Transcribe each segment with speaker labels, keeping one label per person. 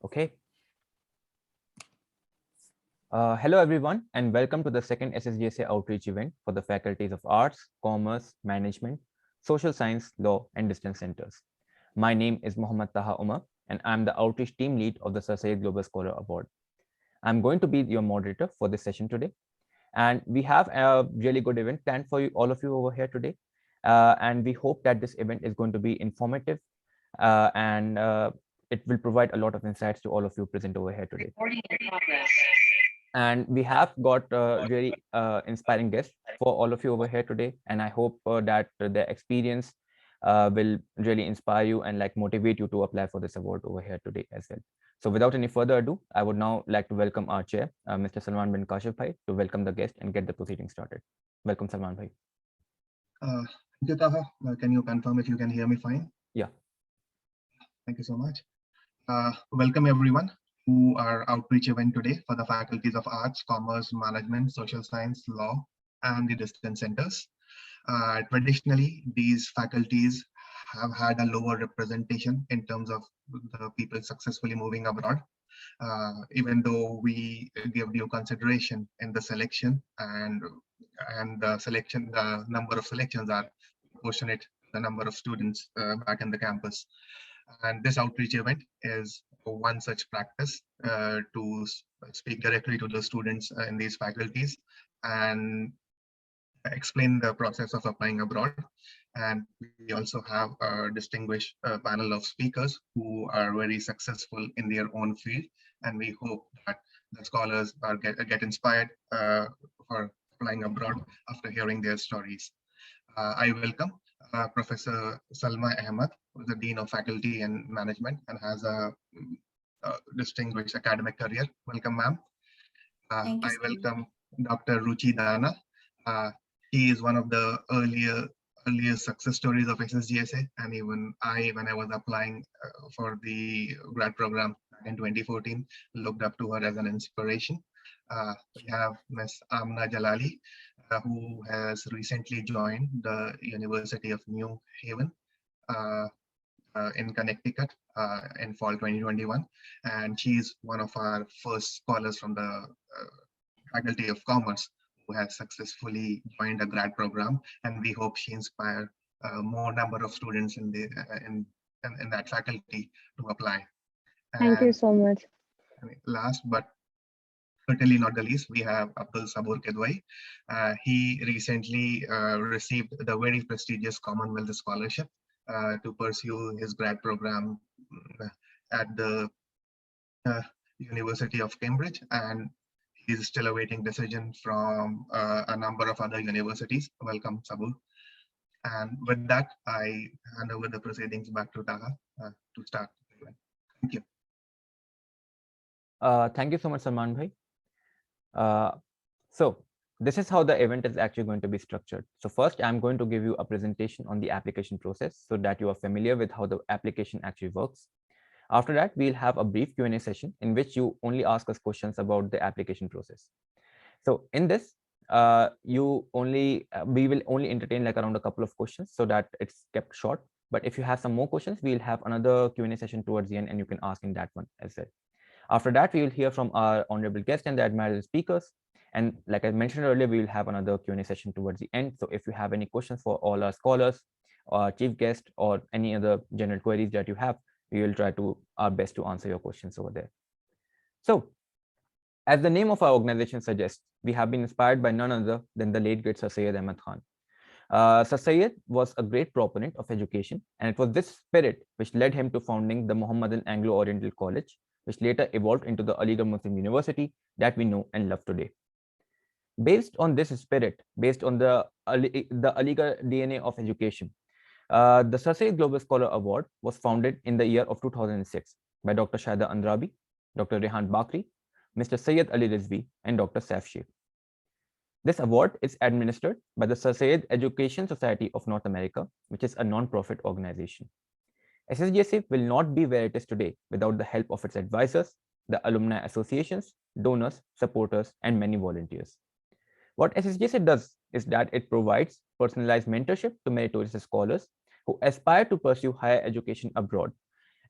Speaker 1: Okay. Hello, everyone, and welcome to the second SSGSA outreach event for the Faculties of Arts, Commerce, Management, Social Science, Law, and Distance Centers. My name is Mohammad Taha Umar, and I'm the outreach team lead of the Sir Syed Global Scholar Award. I'm going to be your moderator for this session today, and we have a really good event planned for you, all of you over here today. And we hope that this event is going to be informative and it will provide a lot of insights to all of you present over here today.
Speaker 2: Recording in progress.
Speaker 1: And we have got really inspiring guests for all of you over here today, and I hope that their experience will really inspire you and like motivate you to apply for this award over here today as well. So without any further ado, I would now like to welcome our chair, Mr. Salman bin Kashif Bhai, to welcome the guest and get the proceeding started. Welcome, Salman Bhai.
Speaker 3: Thank you, Taha. Can you confirm if you can hear me fine?
Speaker 1: Yeah.
Speaker 3: Thank you so much. Welcome everyone to our outreach event today for the Faculties of Arts, Commerce, Management, Social Science, Law, and the Distance Centers. Traditionally, these faculties have had a lower representation in terms of the people successfully moving abroad. Even though we give due consideration in the selection and the number of selections are proportionate to the number of students back in the campus. And this outreach event is one such practice to speak directly to the students in these faculties and explain the process of applying abroad. And we also have a distinguished panel of speakers who are very successful in their own field. And we hope that the scholars get inspired for applying abroad after hearing their stories. I welcome Professor Salma Ahmed, who is the Dean of Faculty and Management and has a distinguished academic career. Welcome, ma'am. I welcome Dr. Ruchi Dana. He is one of the earliest success stories of SSGSA, and even when I was applying for the grad program in 2014, looked up to her as an inspiration. We have Ms. Amna Jalali, who has recently joined the University of New Haven in Connecticut in fall 2021, and she's one of our first scholars from the Faculty of Commerce who has successfully joined a grad program, and we hope she inspires more number of students in that faculty to apply.
Speaker 2: Thank you so much.
Speaker 3: Last but certainly not the least, we have Abdul Sabur Kedwai. He recently received the very prestigious Commonwealth Scholarship to pursue his grad program at the University of Cambridge, and he's still awaiting decision from a number of other universities. Welcome, Sabur. And with that, I hand over the proceedings back to Taha to start. Thank you.
Speaker 1: Thank you so much, Salman Bhai. So this is how the event is actually going to be structured. So first, I'm going to give you a presentation on the application process so that you are familiar with how the application actually works. After that, we'll have a brief Q&A session in which you only ask us questions about the application process. So in this, we will only entertain like around a couple of questions so that it's kept short. But if you have some more questions, we'll have another Q&A session towards the end and you can ask in that one as well. After that, we will hear from our honorable guest and the admirable speakers. And like I mentioned earlier, we will have another Q&A session towards the end. So if you have any questions for all our scholars, or chief guest, or any other general queries that you have, we will try our best to answer your questions over there. So as the name of our organization suggests, we have been inspired by none other than the late great Sir Syed Ahmad Khan. Sir Syed was a great proponent of education, and it was this spirit which led him to founding the Muhammadan Anglo-Oriental College, which later evolved into the Aligarh Muslim University that we know and love today. Based on this spirit, based on the Aligarh DNA of education, the Sir Syed Global Scholar Award was founded in the year of 2006 by Dr. Shahida Andrabi, Dr. Rehan Bakri, Mr. Syed Ali Rizvi, and Dr. Saif Sheikh. This award is administered by the Sir Syed Education Society of North America, which is a non-profit organization. SSGSA will not be where it is today without the help of its advisors, the alumni associations, donors, supporters, and many volunteers. What SSGSA does is that it provides personalized mentorship to meritorious scholars who aspire to pursue higher education abroad.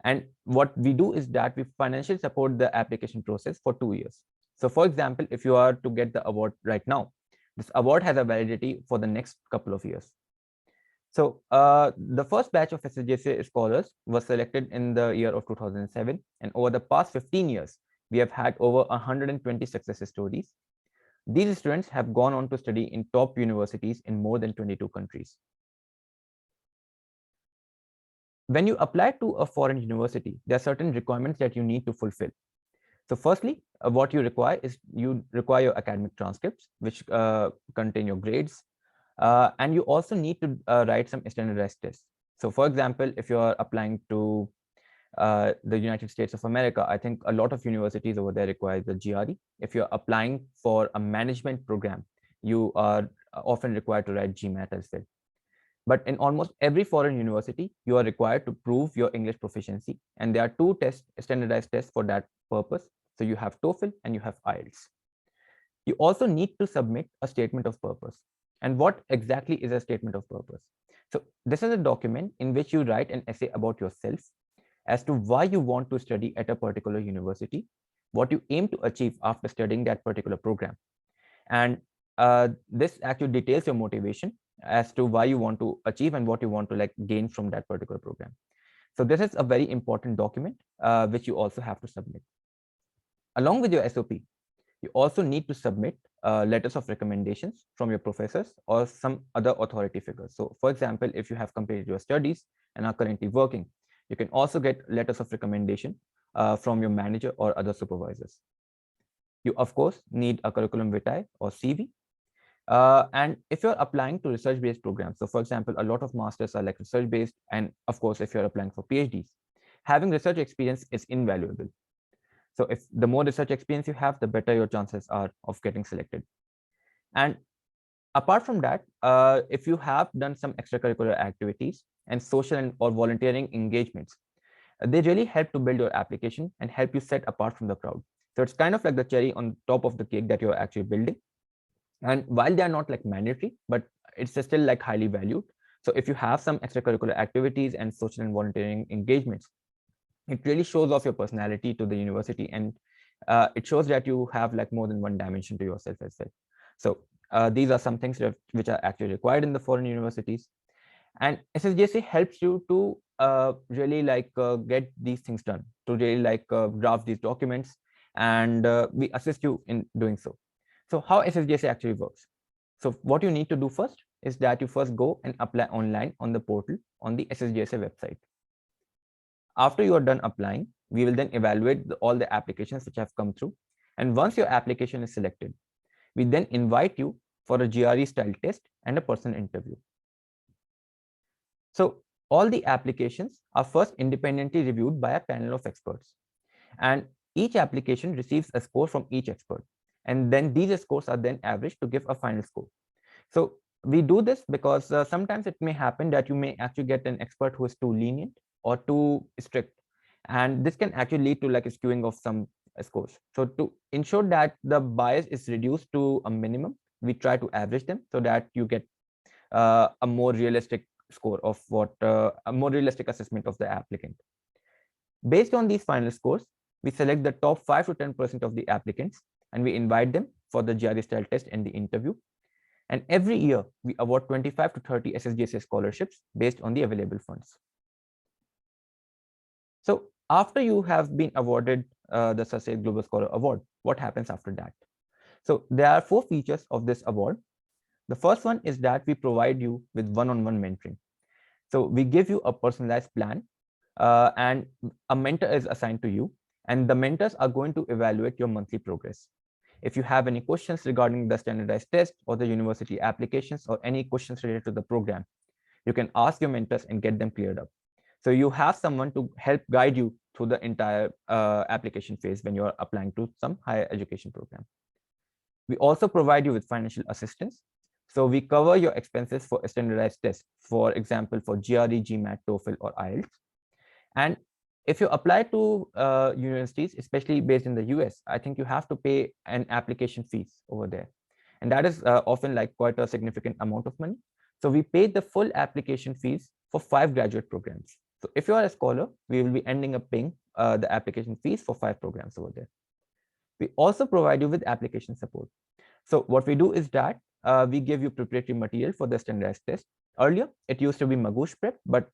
Speaker 1: And what we do is that we financially support the application process for 2 years. So for example, if you are to get the award right now, this award has a validity for the next couple of years. So the first batch of SSGSA scholars was selected in the year of 2007. And over the past 15 years, we have had over 120 success stories. These students have gone on to study in top universities in more than 22 countries. When you apply to a foreign university, there are certain requirements that you need to fulfill. So firstly, what you require is you require your academic transcripts, which contain your grades. And you also need to write some standardized tests. So for example, if you're applying to the United States of America, I think a lot of universities over there require the GRE. If you're applying for a management program, you are often required to write GMAT as well. But in almost every foreign university, you are required to prove your English proficiency. And there are two standardized tests for that purpose. So you have TOEFL and you have IELTS. You also need to submit a statement of purpose. And what exactly is a statement of purpose? So this is a document in which you write an essay about yourself as to why you want to study at a particular university, what you aim to achieve after studying that particular program. And this actually details your motivation as to why you want to achieve and what you want to like gain from that particular program. So this is a very important document which you also have to submit. Along with your SOP, you also need to submit letters of recommendations from your professors or some other authority figures. So for example, if you have completed your studies and are currently working, you can also get letters of recommendation from your manager or other supervisors. You of course need a curriculum vitae or CV. And if you're applying to research-based programs, so for example, a lot of masters are like research-based, and of course, if you're applying for PhDs, having research experience is invaluable. So if the more research experience you have, the better your chances are of getting selected. And apart from that, if you have done some extracurricular activities and social and or volunteering engagements, they really help to build your application and help you set apart from the crowd. So it's kind of like the cherry on top of the cake that you're actually building. And while they are not like mandatory, but it's still like highly valued. So if you have some extracurricular activities and social and volunteering engagements, it really shows off your personality to the university, and it shows that you have like more than one dimension to yourself as well. So these are some things which are actually required in the foreign universities, and SSGSA helps you to really like get these things done, to really like draft these documents, and we assist you in doing so. So how SSGSA actually works? So what you need to do first is that you first go and apply online on the portal on the SSGSA website. After you are done applying, we will then evaluate all the applications which have come through. And once your application is selected, we then invite you for a GRE style test and a personal interview. So all the applications are first independently reviewed by a panel of experts. And each application receives a score from each expert. And then these scores are then averaged to give a final score. So we do this because sometimes it may happen that you may actually get an expert who is too lenient or too strict, and this can actually lead to like a skewing of some scores. So to ensure that the bias is reduced to a minimum, we try to average them so that you get a more realistic score of what a more realistic assessment of the applicant. Based on these final scores, we select the top 5 to 10% of the applicants, and we invite them for the GRE style test and the interview. And every year, we award 25 to 30 SSGSA scholarships based on the available funds. So after you have been awarded the SSGSA Global Scholar Award, what happens after that? So there are 4 features of this award. The first one is that we provide you with one-on-one mentoring. So we give you a personalized plan, and a mentor is assigned to you, and the mentors are going to evaluate your monthly progress. If you have any questions regarding the standardized test or the university applications or any questions related to the program, you can ask your mentors and get them cleared up. So you have someone to help guide you through the entire application phase when you're applying to some higher education program. We also provide you with financial assistance. So we cover your expenses for a standardized tests, for example, for GRE, GMAT, TOEFL, or IELTS. And if you apply to universities, especially based in the US, I think you have to pay an application fees over there. And that is often like quite a significant amount of money. So we pay the full application fees for 5 graduate programs. So if you are a scholar, we will be ending up paying the application fees for 5 programs over there. We also provide you with application support. So what we do is that we give you preparatory material for the standardized test. Earlier, it used to be Magoosh Prep, but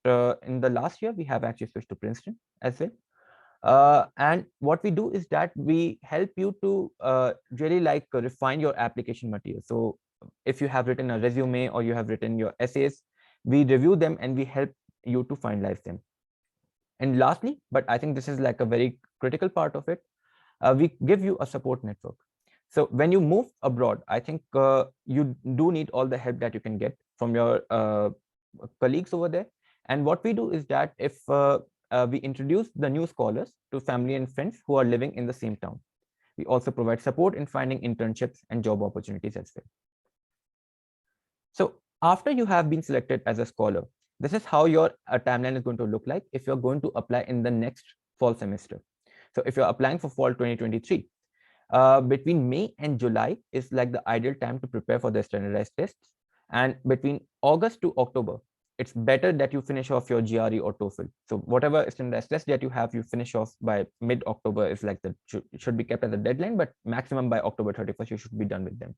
Speaker 1: in the last year, we have actually switched to Princeton as well. And what we do is that we help you to really like refine your application material. So if you have written a resume or you have written your essays, we review them and we help you to finalize them. And lastly, but I think this is like a very critical part of it, we give you a support network. So when you move abroad, I think you do need all the help that you can get from your colleagues over there. And what we do is that if we introduce the new scholars to family and friends who are living in the same town. We also provide support in finding internships and job opportunities as well. So after you have been selected as a scholar, this is how your timeline is going to look like if you're going to apply in the next fall semester. So if you're applying for fall 2023, between May and July is like the ideal time to prepare for the standardized tests. And between August to October, it's better that you finish off your GRE or TOEFL. So whatever standardized test that you have, you finish off by mid-October is like the should be kept as a deadline, but maximum by October 31st, you should be done with them.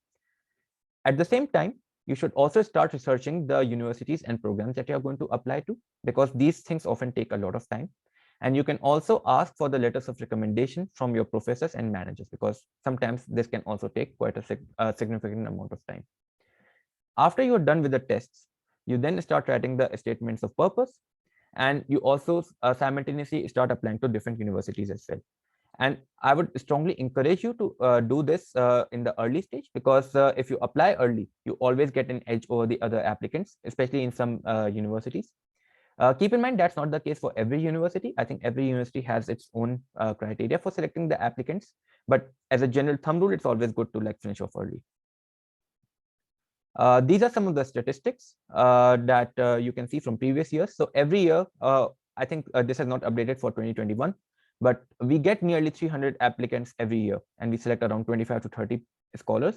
Speaker 1: At the same time, you should also start researching the universities and programs that you are going to apply to, because these things often take a lot of time. And you can also ask for the letters of recommendation from your professors and managers, because sometimes this can also take quite a significant amount of time. After you're done with the tests, you then start writing the statements of purpose, and you also simultaneously start applying to different universities as well. And I would strongly encourage you to do this in the early stage, because if you apply early, you always get an edge over the other applicants, especially in some universities. Keep in mind that's not the case for every university. I think every university has its own criteria for selecting the applicants, but as a general thumb rule, it's always good to like finish off early. These are some of the statistics that you can see from previous years. So every year, I think this is not updated for 2021, but we get nearly 300 applicants every year, and we select around 25 to 30 scholars.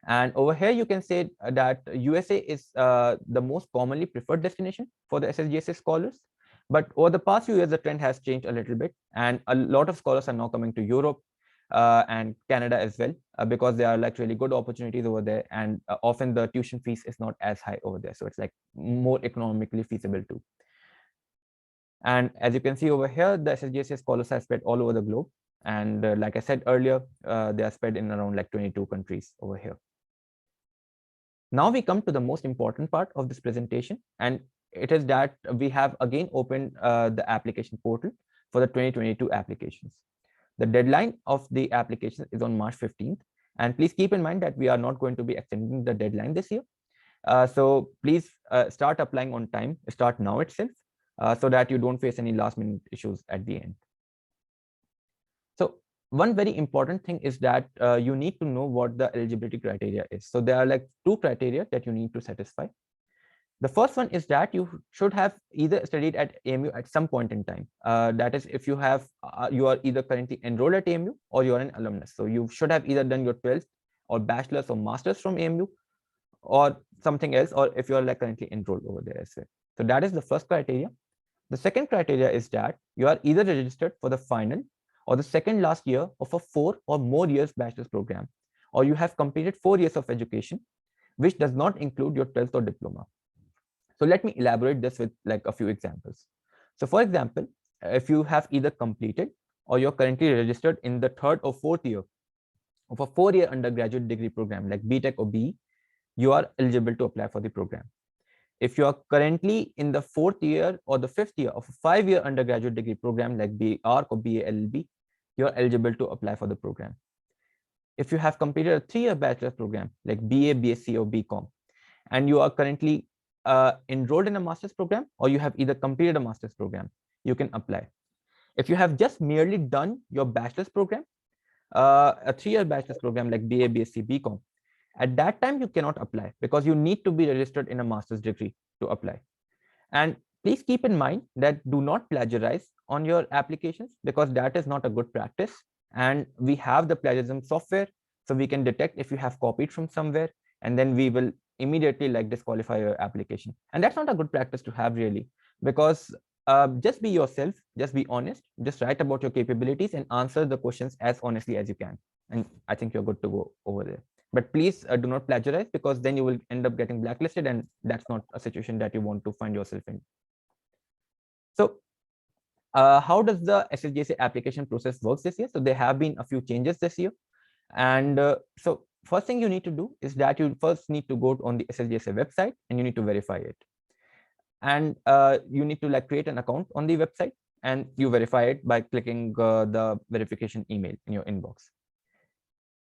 Speaker 1: And over here, you can say that USA is the most commonly preferred destination for the SSGSA scholars. But over the past few years, the trend has changed a little bit, and a lot of scholars are now coming to Europe and Canada as well, because there are like really good opportunities over there, and often the tuition fees is not as high over there. So it's like more economically feasible too. And as you can see over here, the SSGSA scholars are spread all over the globe. And like I said earlier, they are spread in around like 22 countries over here. Now we come to the most important part of this presentation, and it is that we have again opened the application portal for the 2022 applications. The deadline of the application is on March 15th. And please keep in mind that we are not going to be extending the deadline this year. So please start applying on time, start now itself, so that you don't face any last minute issues at the end. So one very important thing is that you need to know what the eligibility criteria is. So there are like 2 criteria that you need to satisfy. The first one is that you should have either studied at AMU at some point in time. That is, if you have, you are either currently enrolled at AMU or you are an alumnus. So you should have either done your 12th or bachelor's or master's from AMU or something else, or if you are like currently enrolled over there as well. So that is the first criteria. The second criteria is that you are either registered for the final or the second last year of a 4 or more years bachelor's program, or you have completed 4 years of education, which does not include your 12th or diploma. So let me elaborate this with like a few examples. So for example, if you have either completed or you're currently registered in the 3rd or 4th year of a 4-year undergraduate degree program like BTech or BE, you are eligible to apply for the program. If you are currently in the 4th year or the 5th year of a 5-year undergraduate degree program like BA ARC or BA LLB, you are eligible to apply for the program. If you have completed a 3-year bachelor's program like BA, BSc or BCom, and you are currently enrolled in a master's program, or you have either completed a master's program, you can apply. If you have just merely done your bachelor's program, a 3-year bachelor's program like BA, BSc, BCom, at that time you cannot apply because you need to be registered in a master's degree to apply. And please keep in mind that do not plagiarize on your applications, because that is not a good practice. And we have the plagiarism software, so we can detect if you have copied from somewhere, and then we will immediately like disqualify your application. And that's not a good practice to have really, because just be yourself, just be honest, just write about your capabilities and answer the questions as honestly as you can. And I think you're good to go over there. But please do not plagiarize, because then you will end up getting blacklisted, and that's not a situation that you want to find yourself in. So how does the SSGSA application process works this year? So there have been a few changes this year. And so first thing you need to do is that you first need to go on the SSGSA website and you need to verify it. And you need to like create an account on the website and you verify it by clicking the verification email in your inbox.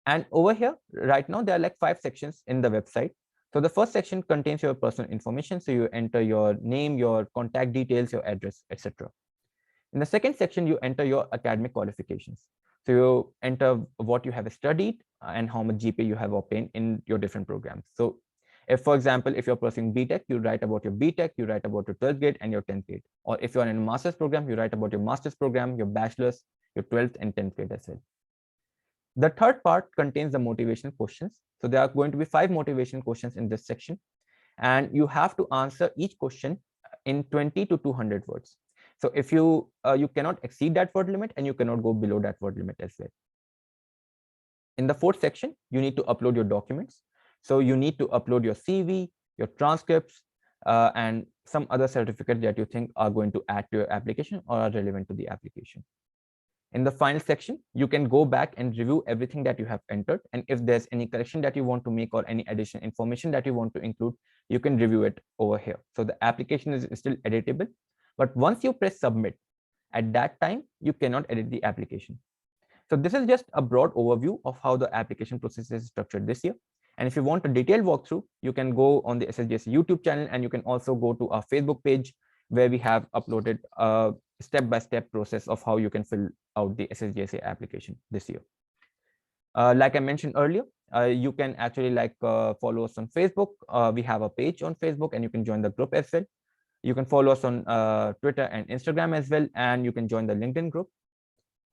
Speaker 1: And over here, right now, there are like 5 sections in the website. So the first section contains your personal information. So you enter your name, your contact details, your address, etc. In the second section, you enter your academic qualifications. So you enter what you have studied and how much GPA you have obtained in your different programs. So if, for example, if you're pursuing BTech, you write about your BTech, you write about your 12th grade and your 10th grade. Or if you're in a master's program, you write about your master's program, your bachelor's, your 12th and 10th grade as well. The third part contains the motivational questions. So there are going to be 5 motivational questions in this section, and you have to answer each question in 20 to 200 words. So if you cannot exceed that word limit and you cannot go below that word limit as well. In the fourth section, you need to upload your documents. So you need to upload your CV, your transcripts, and some other certificates that you think are going to add to your application or are relevant to the application. In the final section, you can go back and review everything that you have entered. And if there's any correction that you want to make or any additional information that you want to include, you can review it over here. So the application is still editable, but once you press submit, at that time, you cannot edit the application. So this is just a broad overview of how the application process is structured this year. And if you want a detailed walkthrough, you can go on the SSGSA YouTube channel, and you can also go to our Facebook page where we have uploaded a step-by-step process of how you can fill out the SSGSA application this year. Like I mentioned earlier, you can actually like follow us on Facebook. We have a page on Facebook and you can join the group as well. You can follow us on Twitter and Instagram as well, and you can join the LinkedIn group.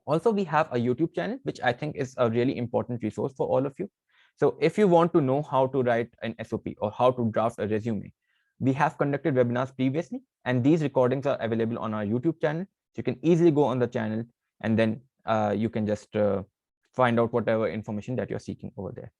Speaker 1: Also, we have a YouTube channel, which I think is a really important resource for all of you. So if you want to know how to write an SOP or how to draft a resume, we have conducted webinars previously, and these recordings are available on our YouTube channel. So you can easily go on the channel, and then you can just find out whatever information that you're seeking over there.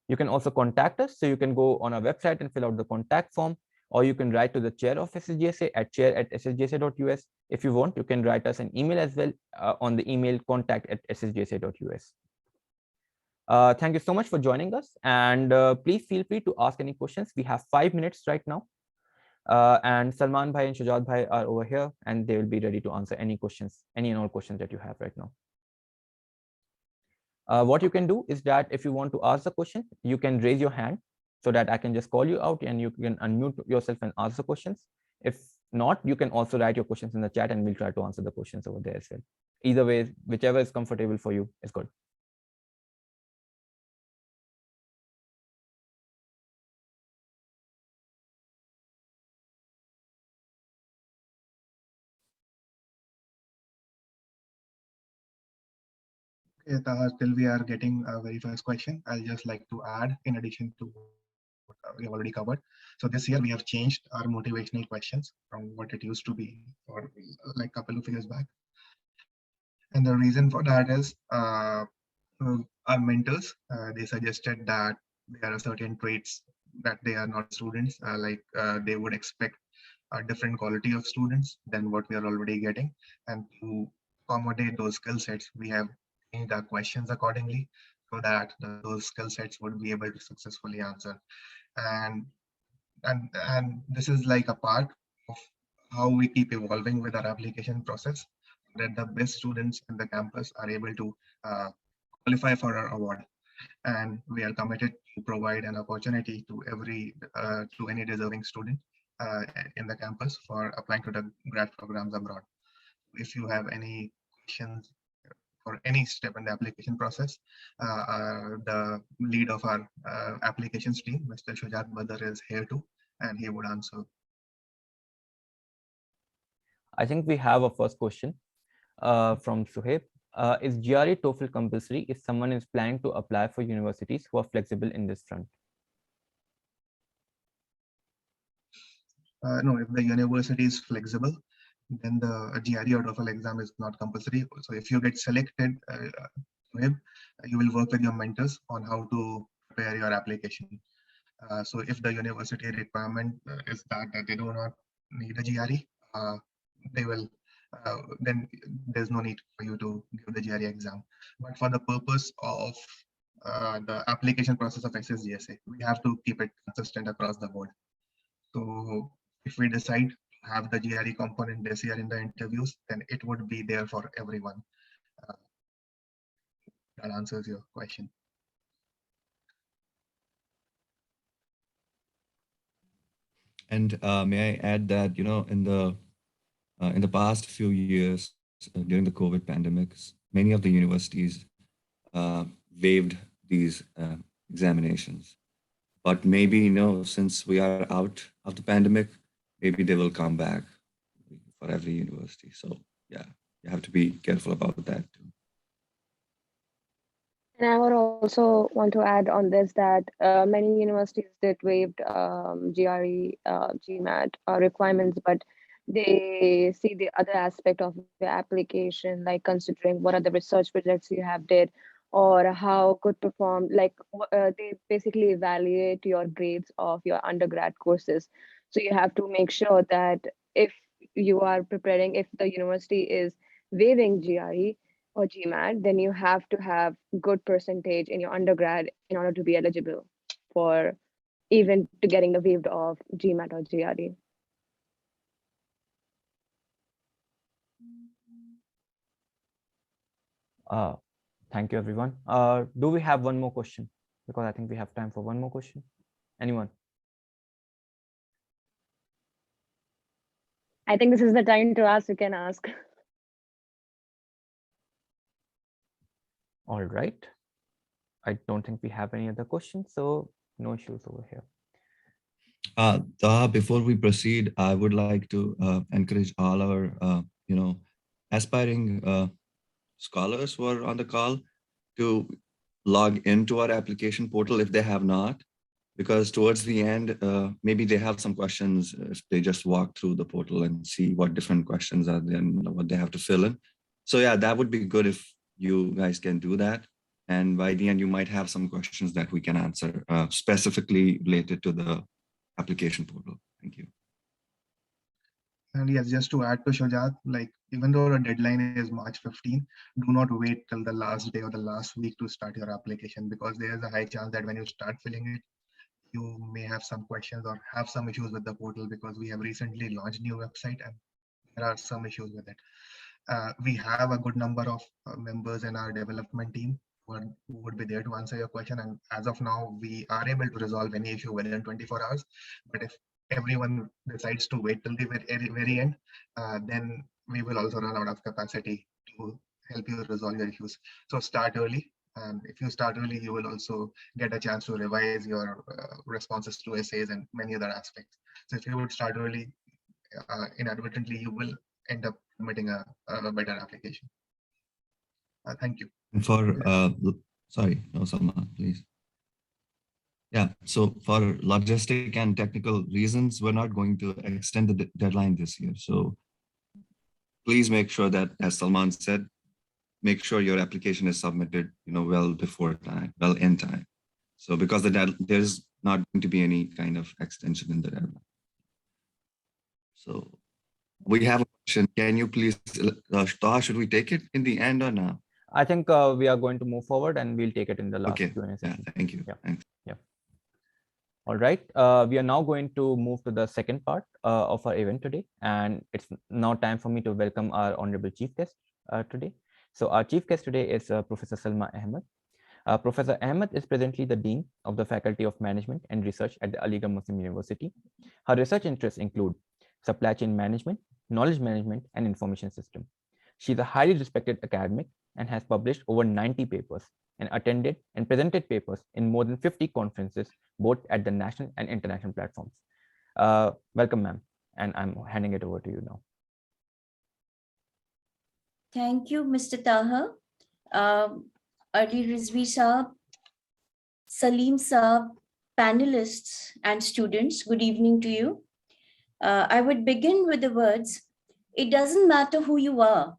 Speaker 1: You can also contact us. So you can go on our website and fill out the contact form, or you can write to the chair of SSGSA at chair@ssgsa.us. If you want, you can write us an email as well on the email contact@ssgsa.us. Thank you so much for joining us, and please feel free to ask any questions. We have 5 minutes right now, and Salman Bhai and Shujat Bhai are over here, and they will be ready to answer any questions, any and all questions that you have right now. What you can do is that if you want to ask the question, you can raise your hand so that I can just call you out and you can unmute yourself and ask the questions. If not, you can also write your questions in the chat and we'll try to answer the questions over there as well. Either way, whichever is comfortable for you is good.
Speaker 3: Okay, till we are getting a very first question, I'll just like to add, in addition to what we have already covered. So this year we have changed our motivational questions from what it used to be for like a couple of years back. And the reason for that is our mentors, they suggested that there are certain traits that they are not students, they would expect a different quality of students than what we are already getting. And to accommodate those skill sets, we have changed our questions accordingly so that those skill sets would be able to successfully answer. And this is like a part of how we keep evolving with our application process, that the best students in the campus are able to qualify for our award. And we are committed to provide an opportunity to any deserving student in the campus for applying to the grad programs abroad. If you have any questions for any step in the application process, the lead of our applications team, Mr. Shujat Badar, is here too, and he would answer.
Speaker 1: I think we have a first question from Suhaib. Is GRE TOEFL compulsory if someone is planning to apply for universities who are flexible in this front?
Speaker 3: No, if the university is flexible, then the GRE or TOEFL exam is not compulsory. So if you get selected, you will work with your mentors on how to prepare your application. So if the university requirement is that they do not need a GRE, they will, then there's no need for you to give the GRE exam. But for the purpose of the application process of SSGSA, we have to keep it consistent across the board. So if we decide to have the GRE component this year in the interviews, then it would be there for everyone. Uh, that answers your question.
Speaker 4: And may I add that, in the past few years during the COVID pandemics, many of the universities waived these examinations. But maybe, since we are out of the pandemic, maybe they will come back for every university. So yeah, you have to be careful about that too.
Speaker 2: And I would also want to add on this that many universities did waived GRE, GMAT requirements, but they see the other aspect of the application, like considering what are the research projects you have did, or how good performed. Like they basically evaluate your grades of your undergrad courses. So you have to make sure that if you are preparing, if the university is waiving GRE or GMAT, then you have to have good percentage in your undergrad in order to be eligible for even to getting the waived of GMAT or GRE.
Speaker 1: Thank you, everyone. Do we have one more question? Because I think we have time for one more question. Anyone?
Speaker 2: I think this is the time to ask. You can ask.
Speaker 1: All right. I don't think we have any other questions, so no issues over here.
Speaker 4: Taha, before we proceed, I would like to encourage all our, aspiring scholars who are on the call to log into our application portal if they have not, because towards the end, maybe they have some questions if they just walk through the portal and see what different questions are there and what they have to fill in. So yeah, that would be good if you guys can do that. And by the end, you might have some questions that we can answer specifically related to the application portal. Thank you.
Speaker 3: And yes, just to add to Shajat, like even though the deadline is March 15, do not wait till the last day or the last week to start your application, because there is a high chance that when you start filling it, you may have some questions or have some issues with the portal, because we have recently launched new website and there are some issues with it. We have a good number of members in our development team who would be there to answer your question. And as of now, we are able to resolve any issue within 24 hours. But if everyone decides to wait till the very end, then we will also run out of capacity to help you resolve your issues. So start early. And if you start early, you will also get a chance to revise your responses to essays and many other aspects. So if you would start early, inadvertently, you will end up submitting a better application. Thank you.
Speaker 4: And for, sorry, no, Salman, please. Yeah, so for logistic and technical reasons, we're not going to extend the deadline this year. So please make sure that, as Salman said, make sure your application is submitted, well before time, well in time. So because there's not going to be any kind of extension in the deadline. So we have a question. Can you please, Taha, should we take it in the end or now?
Speaker 1: I think we are going to move forward and we'll take it in the last Q&A session.
Speaker 4: Yeah, thank you.
Speaker 1: Yeah.
Speaker 4: Thanks.
Speaker 1: Yeah. All right. We are now going to move to the second part of our event today. And it's now time for me to welcome our honorable chief guest today. So our chief guest today is Professor Salma Ahmed. Professor Ahmed is presently the Dean of the Faculty of Management and Research at the Aligarh Muslim University. Her research interests include supply chain management, knowledge management, and information system. She is a highly respected academic and has published over 90 papers and attended and presented papers in more than 50 conferences, both at the national and international platforms. Welcome, ma'am, and I'm handing it over to you now.
Speaker 5: Thank you, Mr. Taha. Ali Rizvi Saab, Salim Saab, panelists and students, good evening to you. I would begin with the words, it doesn't matter who you are,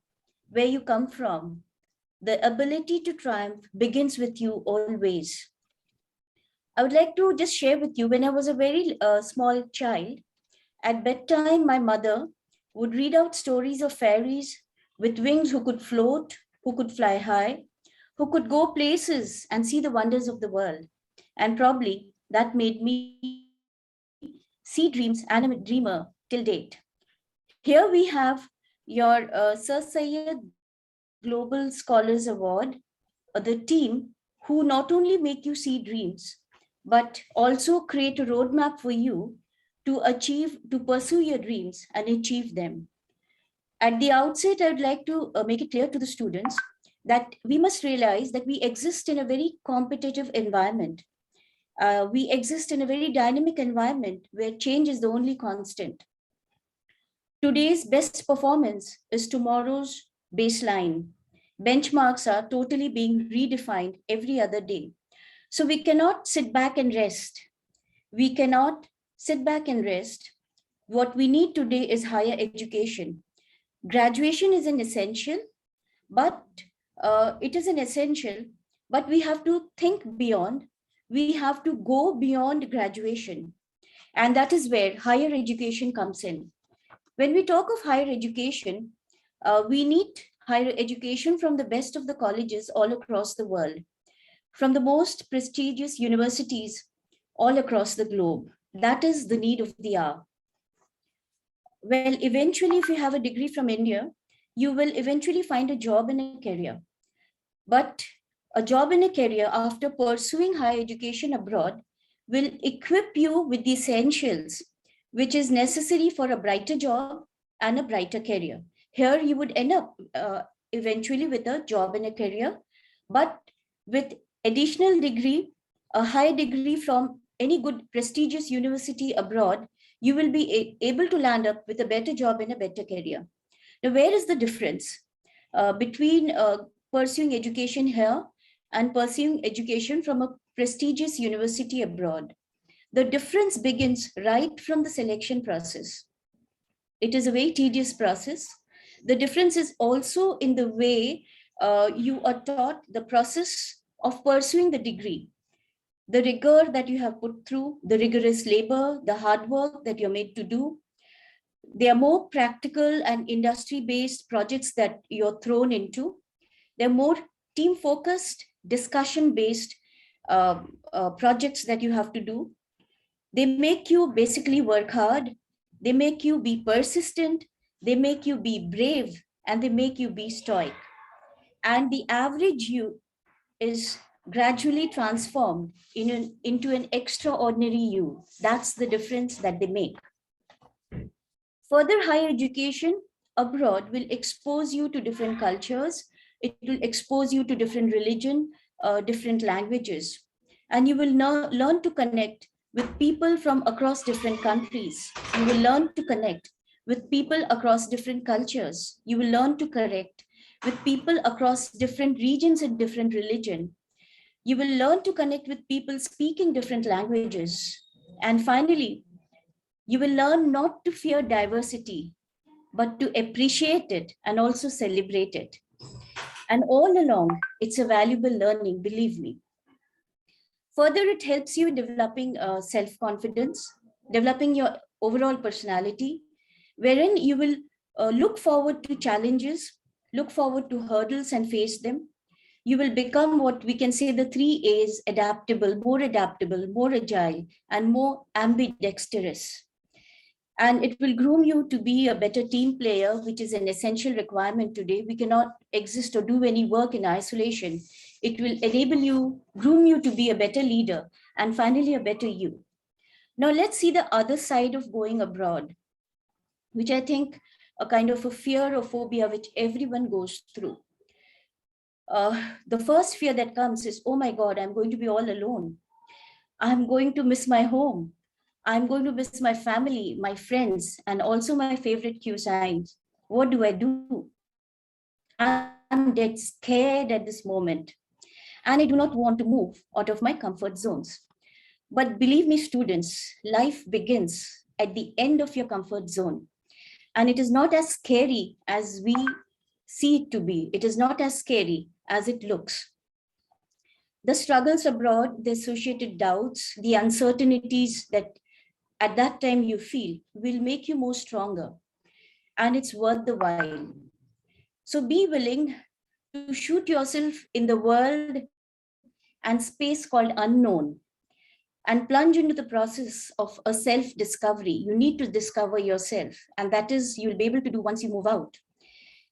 Speaker 5: where you come from. The ability to triumph begins with you always. I would like to just share with you, when I was a very small child, at bedtime, my mother would read out stories of fairies with wings who could float, who could fly high, who could go places and see the wonders of the world. And probably that made me see dreams and I'm a dreamer till date. Here we have your Sir Syed Global Scholars Award, the team who not only make you see dreams, but also create a roadmap for you to pursue your dreams and achieve them. At the outset, I would like to make it clear to the students that we must realize that we exist in a very competitive environment. We exist in a very dynamic environment where change is the only constant. Today's best performance is tomorrow's baseline. Benchmarks are totally being redefined every other day. So we cannot sit back and rest. We cannot sit back and rest. What we need today is higher education. Graduation is an essential, but it is an essential, but we have to think beyond. We have to go beyond graduation. And that is where higher education comes in. When we talk of higher education, we need higher education from the best of the colleges all across the world, from the most prestigious universities all across the globe. That is the need of the hour. Well, eventually, if you have a degree from India, you will eventually find a job in a career. But a job in a career after pursuing higher education abroad will equip you with the essentials, which is necessary for a brighter job and a brighter career. Here, you would end up eventually with a job in a career, but with additional degree, a high degree from any good prestigious university abroad, you will be able to land up with a better job and a better career. Now, where is the difference between pursuing education here and pursuing education from a prestigious university abroad? The difference begins right from the selection process. It is a very tedious process. The difference is also in the way you are taught the process of pursuing the degree. The rigor that you have put through, the rigorous labor, the hard work that you're made to do. They are more practical and industry-based projects that you're thrown into. They're more team-focused, discussion-based projects that you have to do. They make you basically work hard. They make you be persistent. They make you be brave, and they make you be stoic. And the average you is gradually transformed into an extraordinary you. That's the difference that they make. Further higher education abroad will expose you to different cultures. It will expose you to different religion, different languages. And you will learn to connect with people from across different countries. You will learn to connect with people across different cultures. You will learn to connect with people across different regions and different religion. You will learn to connect with people speaking different languages. And finally, you will learn not to fear diversity, but to appreciate it and also celebrate it. And all along, it's a valuable learning, believe me. Further, it helps you in developing self-confidence, developing your overall personality, wherein you will look forward to challenges, look forward to hurdles and face them. You will become what we can say the 3 A's: adaptable, more agile, and more ambidextrous. And it will groom you to be a better team player, which is an essential requirement today. We cannot exist or do any work in isolation. It will enable you, groom you to be a better leader, and finally a better you. Now let's see the other side of going abroad, which I think a kind of a fear or phobia which everyone goes through. The first fear that comes is, oh my God, I'm going to be all alone. I'm going to miss my home. I'm going to miss my family, my friends, and also my favorite cuisines. What do I do? I'm dead scared at this moment. And I do not want to move out of my comfort zones. But believe me, students, life begins at the end of your comfort zone. And it is not as scary as we see it to be. It is not as scary as it looks. The struggles abroad, the associated doubts, the uncertainties that at that time you feel will make you more stronger. And it's worth the while. So be willing to shoot yourself in the world and space called unknown and plunge into the process of a self-discovery. You need to discover yourself, and that is you'll be able to do once you move out.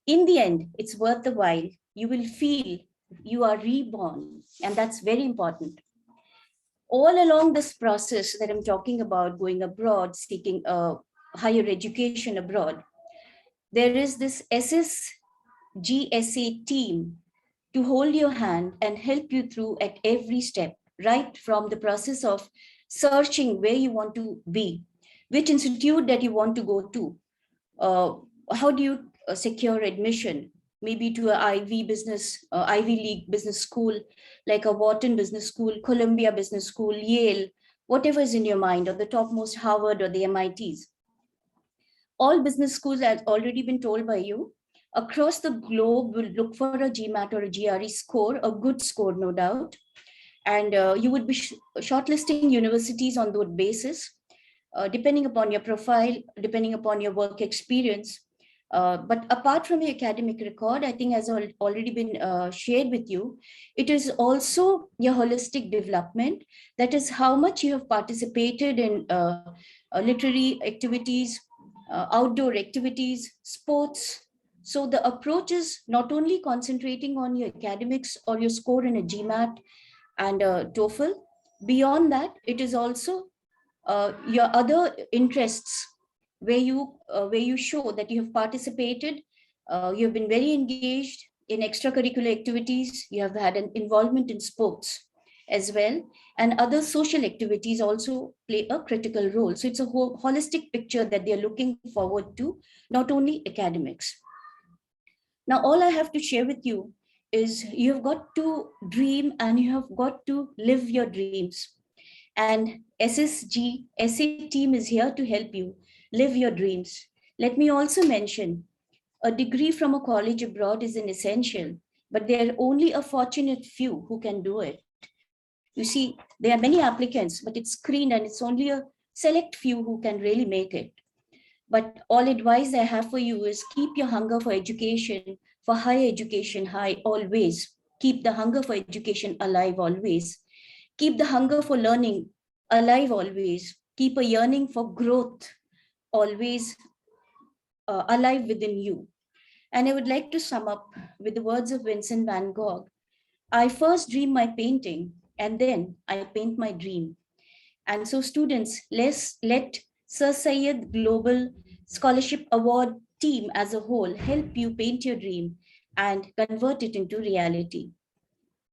Speaker 5: In the end, it's worth the while. You will feel you are reborn, and that's very important. All along this process that I'm talking about, going abroad, seeking a higher education abroad, there is this SSGSA team to hold your hand and help you through at every step, right from the process of searching where you want to be, which institute that you want to go to, how do you secure admission, maybe to an Ivy League business school, like a Wharton Business School, Columbia Business School, Yale, whatever is in your mind, or the topmost Harvard or the MITs. All business schools, have already been told by you, across the globe will look for a GMAT or a GRE score, a good score, no doubt. And you would be shortlisting universities on that basis, depending upon your profile, depending upon your work experience. But apart from your academic record, I think has already been shared with you, it is also your holistic development. That is how much you have participated in literary activities, outdoor activities, sports. So the approach is not only concentrating on your academics or your score in a GMAT and TOEFL. Beyond that, it is also your other interests where you show that you have participated, you have been very engaged in extracurricular activities, you have had an involvement in sports as well, and other social activities also play a critical role. So it's a whole holistic picture that they're looking forward to, not only academics. Now, all I have to share with you is you've got to dream and you have got to live your dreams. And SSGSA team is here to help you live your dreams. Let me also mention, a degree from a college abroad is an essential, but there are only a fortunate few who can do it. You see, there are many applicants, but it's screened and it's only a select few who can really make it. But all advice I have for you is keep your hunger for education, for higher education high always. Keep the hunger for education alive always. Keep the hunger for learning alive always. Keep a yearning for growth always alive within you. And I would like to sum up with the words of Vincent van Gogh. I first dream my painting and then I paint my dream. And so students, let Sir Syed Global Scholarship Award team as a whole help you paint your dream and convert it into reality.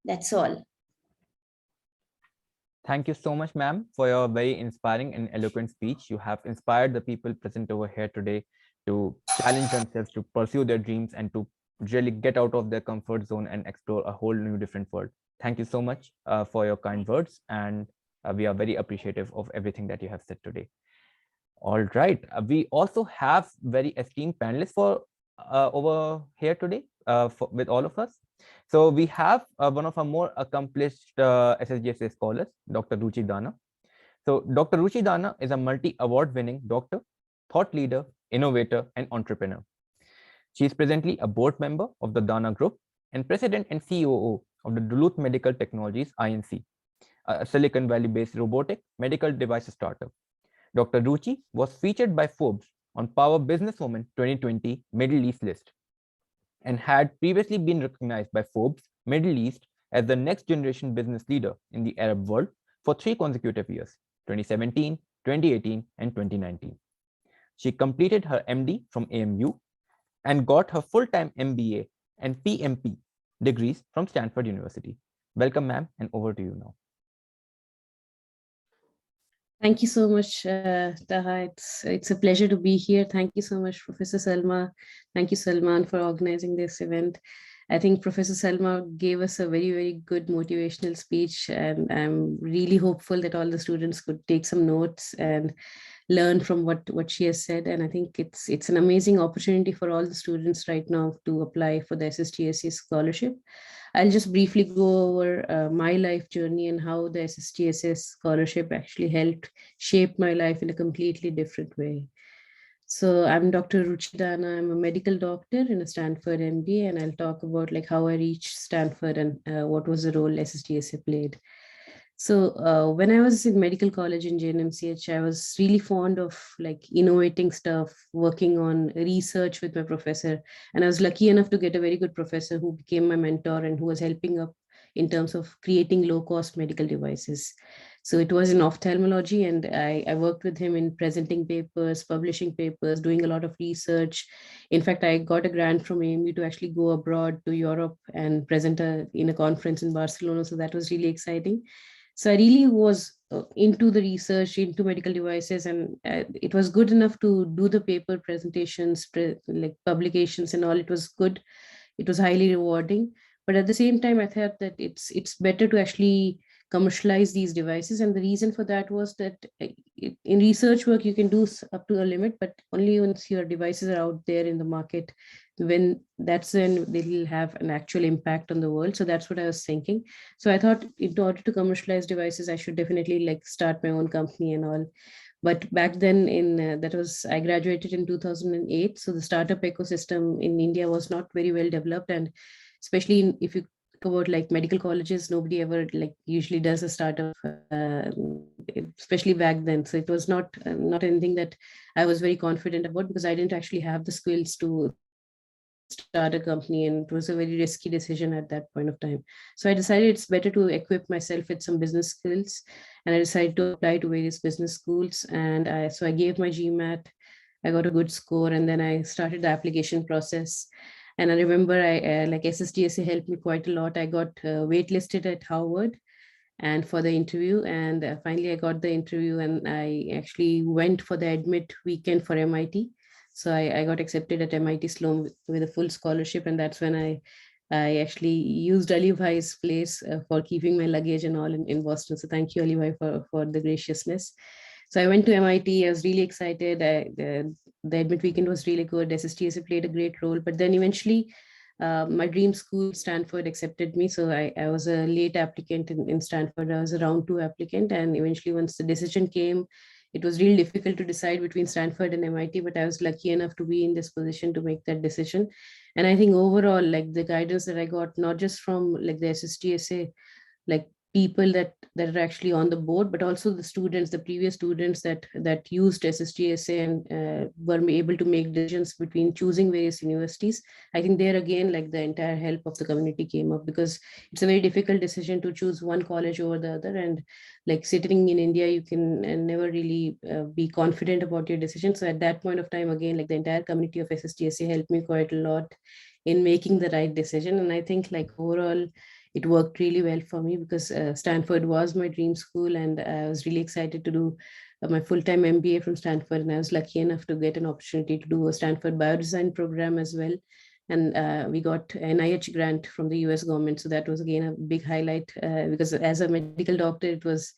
Speaker 5: That's all.
Speaker 1: Thank you so much, ma'am, for your very inspiring and eloquent speech. You have inspired the people present over here today to challenge themselves, to pursue their dreams, and to really get out of their comfort zone and explore a whole new different world. Thank you so much for your kind words, and we are very appreciative of everything that you have said today. All right, we also have very esteemed panelists for over here today with all of us. So we have one of our more accomplished SSGSA scholars, Dr. Ruchi Dana. So Dr. Ruchi Dana is a multi-award winning doctor, thought leader, innovator, and entrepreneur. She is presently a board member of the Dana Group and president and COO of the Duluth Medical Technologies, INC, a Silicon Valley-based robotic medical device startup. Dr. Ruchi was featured by Forbes on Power Businesswoman 2020 Middle East list and had previously been recognized by Forbes Middle East as the next generation business leader in the Arab world for 3 consecutive years, 2017, 2018, and 2019. She completed her MD from AMU and got her full-time MBA and PMP degrees from Stanford University. Welcome, ma'am, and over to you now.
Speaker 6: Thank you so much, Taha. It's a pleasure to be here. Thank you so much, Professor Salma. Thank you, Salman, for organizing this event. I think Professor Salma gave us a very, very good motivational speech, and I'm really hopeful that all the students could take some notes and learn from what she has said. And I think it's an amazing opportunity for all the students right now to apply for the SSGSA scholarship. I'll just briefly go over my life journey and how the SSGSA scholarship actually helped shape my life in a completely different way. So I'm Dr. Ruchidana. I'm a medical doctor in a Stanford MD, and I'll talk about like how I reached Stanford and what was the role SSGSA played. So when I was in medical college in JNMCH, I was really fond of like innovating stuff, working on research with my professor. And I was lucky enough to get a very good professor who became my mentor and who was helping up in terms of creating low-cost medical devices. So it was in ophthalmology, and I worked with him in presenting papers, publishing papers, doing a lot of research. In fact, I got a grant from AMU to actually go abroad to Europe and present in a conference in Barcelona. So that was really exciting. So I really was into the research, into medical devices, and it was good enough to do the paper presentations, like publications and all. It was good. It was highly rewarding. But at the same time, I thought that it's better to actually commercialize these devices. And the reason for that was that in research work, you can do up to a limit, but only once your devices are out there in the market, that's when they'll have an actual impact on the world. So that's what I was thinking. So I thought in order to commercialize devices, I should definitely like start my own company and all. But back then I graduated in 2008. So the startup ecosystem in India was not very well developed. And especially if you think about like medical colleges, nobody ever like usually does a startup, especially back then. So it was not anything that I was very confident about, because I didn't actually have the skills to start a company, and it was a very risky decision at that point of time. So I decided it's better to equip myself with some business skills, and I decided to apply to various business schools. And I gave my GMAT, I got a good score, and then I started the application process. And I remember like SSGSA helped me quite a lot. I got waitlisted at Harvard and for the interview, and finally I got the interview, and I actually went for the admit weekend for MIT. So I got accepted at MIT Sloan with a full scholarship, and that's when I actually used Ali Bhai's place for keeping my luggage and all in Boston. So thank you, Ali Bhai, for the graciousness. So I went to MIT. I was really excited. The admit weekend was really good. SSGSA played a great role. But then eventually, my dream school, Stanford, accepted me. So I was a late applicant in Stanford. I was a round 2 applicant. And eventually, once the decision came, it was really difficult to decide between Stanford and MIT. But I was lucky enough to be in this position to make that decision. And I think overall, like the guidance that I got, not just from like the SSGSA, like people that are actually on the board, but also the students, the previous students that used SSGSA and were able to make decisions between choosing various universities. I think there again, like the entire help of the community came up, because it's a very difficult decision to choose one college over the other. And like sitting in India, you can never really be confident about your decision. So at that point of time, again, like the entire community of SSGSA helped me quite a lot in making the right decision. And I think like overall, it worked really well for me, because Stanford was my dream school, and I was really excited to do my full-time MBA from Stanford. And I was lucky enough to get an opportunity to do a Stanford biodesign program as well. And we got NIH grant from the US government. So that was again a big highlight, because as a medical doctor, it was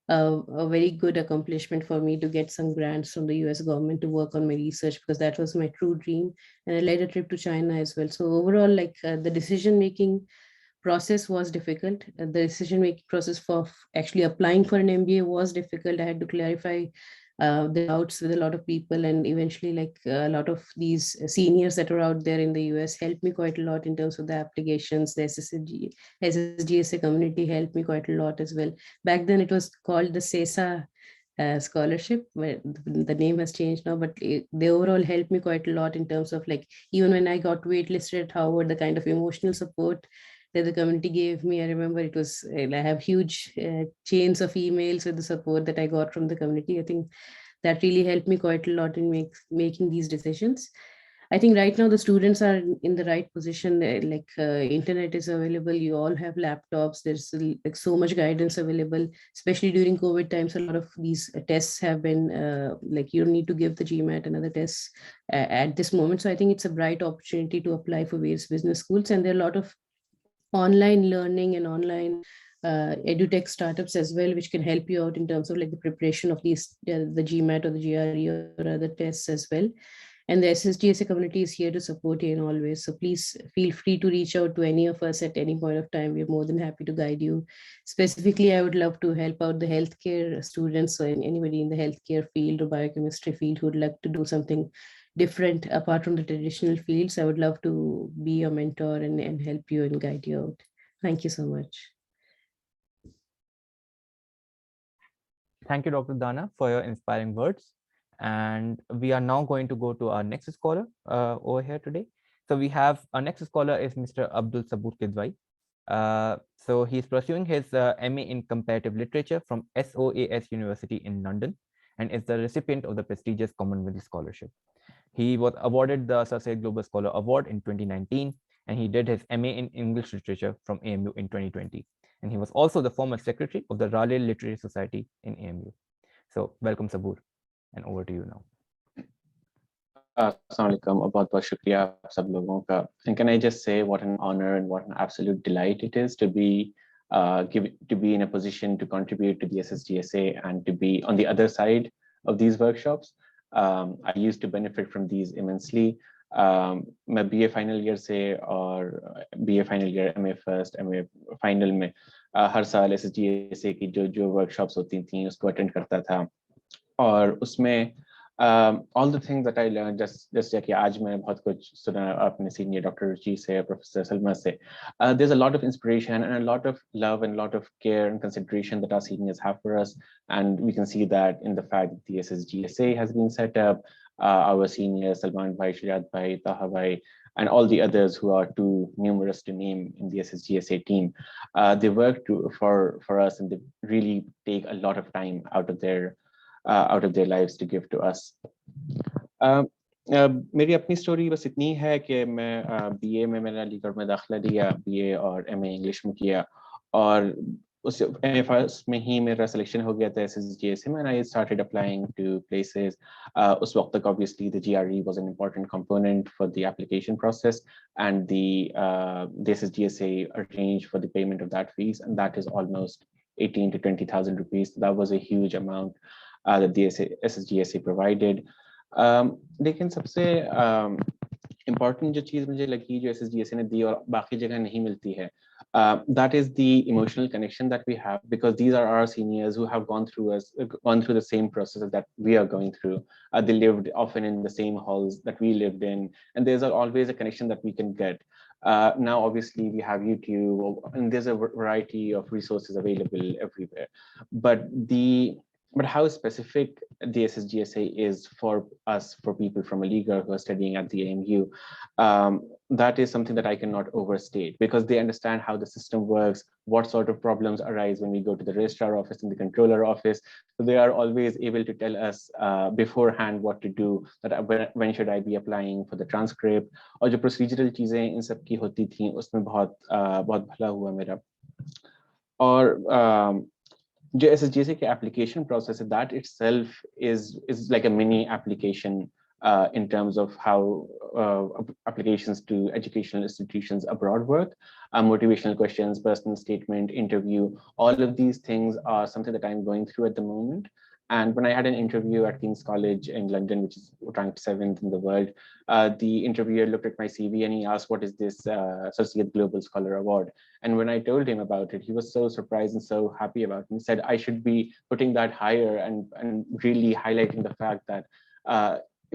Speaker 6: a very good accomplishment for me to get some grants from the US government to work on my research, because that was my true dream. And I led a trip to China as well. So overall, like the decision-making process was difficult. The decision-making process for actually applying for an MBA was difficult. I had to clarify the doubts with a lot of people, and eventually like a lot of these seniors that are out there in the US helped me quite a lot in terms of the applications. The SSGSA community helped me quite a lot as well. Back then it was called the SESA scholarship, where the name has changed now, but they overall helped me quite a lot in terms of like, even when I got waitlisted at Harvard, the kind of emotional support that the community gave me. I remember it was, I have huge chains of emails with the support that I got from the community. I think that really helped me quite a lot in making these decisions. I think right now the students are in the right position. Like internet is available. You all have laptops. There's like so much guidance available, especially during COVID times. A lot of these tests have been like you don't need to give the GMAT and other tests at this moment. So I think it's a bright opportunity to apply for various business schools. And there are a lot of online learning and online edutech startups as well, which can help you out in terms of like the preparation of these, the GMAT or the GRE or other tests as well. And the SSGSA community is here to support you in all ways. So please feel free to reach out to any of us at any point of time. We're more than happy to guide you. Specifically, I would love to help out the healthcare students, or anybody in the healthcare field or biochemistry field who would like to do something different apart from the traditional fields. I would love to be your mentor and help you and guide you out. Thank you so much.
Speaker 1: Thank you, Dr. Dana, for your inspiring words. And we are now going to go to our next scholar over here today. So we have our next scholar is Mr. Abdul Sabur Kidwai. So he's pursuing his MA in Comparative Literature from SOAS University in London and is the recipient of the prestigious Commonwealth Scholarship. He was awarded the Sir Syed Global Scholar Award in 2019, and he did his MA in English Literature from AMU in 2020. And he was also the former secretary of the Raleigh Literary Society in AMU. So welcome, Sabur, and over to you now.
Speaker 7: Assalamu alaikum, बहुत शुक्रिया आप सब लोगों का. And can I just say what an honor and what an absolute delight it is to be in a position to contribute to the SSGSA and to be on the other side of these workshops. I used to benefit from these immensely. मैं BA final year से और BA final year MA first MA final में हर साल SSGSA की जो workshops होती थी उसको attend करता था और उसमें all the things that I learned just कि आज मैं बहुत कुछ सुना अपने senior Dr. जी से Professor Salma से. There's a lot of inspiration and a lot of love and a lot of care and consideration that our seniors have for us, and we can see that in the fact that the SSGSA has been set up. Our seniors Salman Bhai, Shajad Bhai, Taha Bhai, and all the others who are too numerous to name in the SSGSA team, they work for us, and they really take a lot of time out of their lives to give to us. मेरी अपनी story बस इतनी है कि मैं BA में मैंने अलीगढ़ में दाखिला लिया, BA और MA इंग्लिश में किया और उस MA फर्स्ट में ही मेरा सिलेक्शन हो गया था SSGSA में, and I started applying to places. उस वक्त तक obviously the GRE was an important component for the application process, and the SSGSA arranged for the payment of that fees, and that is almost 18 to 20,000 rupees. That was a huge amount that the SSGSA provided. लेकिन सबसे important जो चीज़ मुझे लगी जो SSGSA ने दी और बाकी जगह नहीं मिलती है, that is the emotional connection that we have, because these are our seniors who have gone through the same process that we are going through. They lived often in the same halls that we lived in, and there's always a connection that we can get. Now, obviously, we have YouTube, and there's a variety of resources available everywhere. But how specific the SSGSA is for us, for people from Aligarh who are studying at the AMU, that is something that I cannot overstate, because they understand how the system works, what sort of problems arise when we go to the registrar office and the controller office. So they are always able to tell us beforehand what to do, that when should I be applying for the transcript, और जो procedural चीजें इन सब की होती थी उसमें बहुत भला हुआ मेरा. और the SSGSA application process, that itself is like a mini application in terms of how applications to educational institutions abroad work. Motivational questions, personal statement, interview, all of these things are something that I'm going through at the moment. And when I had an interview at King's College in London, which is ranked 7th in the world, the interviewer looked at my CV and he asked, what is this Sir Syed Global Scholar Award? And when I told him about it, he was so surprised and so happy about it. He said, I should be putting that higher and really highlighting the fact that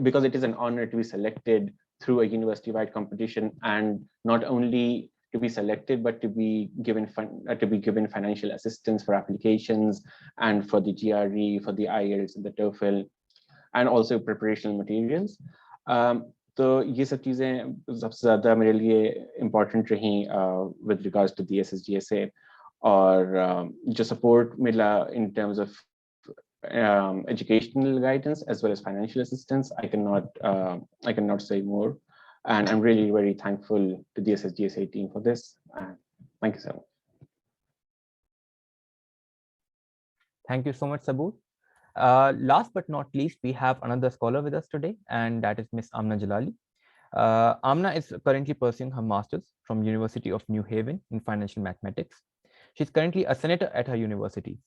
Speaker 7: because it is an honor to be selected through a university-wide competition, and not only to be selected, but to be given financial assistance for applications and for the GRE, for the IELTS and the TOEFL, and also preparational materials. तो ये सब चीजें सबसे ज़्यादा मेरे लिए important रही with regards to the SSGSA, और जो support मिला in terms of educational guidance as well as financial assistance, I cannot say more. And I'm really very thankful to the SSGSA team for this. Thank you so much.
Speaker 1: Thank you so much, Sabur. Last but not least, we have another scholar with us today, and that is Miss Amna Jalali. Amna is currently pursuing her master's from University of New Haven in financial mathematics. She's currently a senator at her university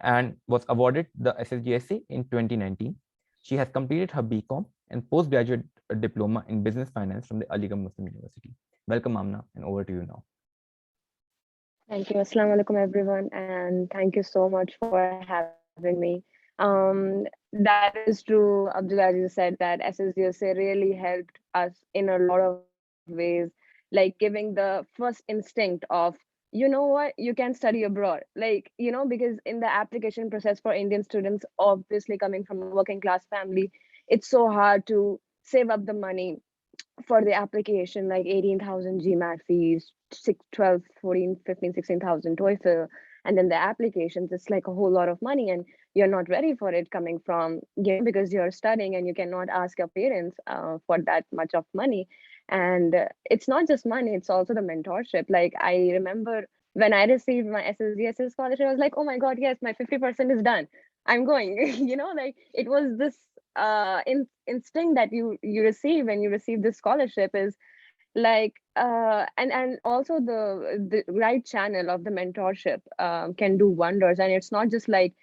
Speaker 1: and was awarded the SSGSA in 2019. She has completed her BCom and postgraduate diploma in business finance from the Aligarh Muslim University. Welcome, Amna, and over to you now.
Speaker 2: Thank you. Assalamu alaikum, everyone, and thank you so much for having me. That is true. Abdulaziz said that SSGSA really helped us in a lot of ways, like giving the first instinct of, you know what, you can study abroad. Like, because in the application process for Indian students, obviously coming from a working class family, it's so hard to save up the money for the application, like 18,000 GMAT fees, 6, 12, 14, 15, 16,000 TOEFL, and then the applications, it's like a whole lot of money, and you're not ready for it coming from, because you're studying and you cannot ask your parents for that much of money. And it's not just money, it's also the mentorship. Like, I remember when I received my SSGSA scholarship, I was like, oh my God, yes, my 50% is done. I'm going, like it was this instinct that you receive when you receive this scholarship is like, and also the right channel of the mentorship can do wonders. And it's not just like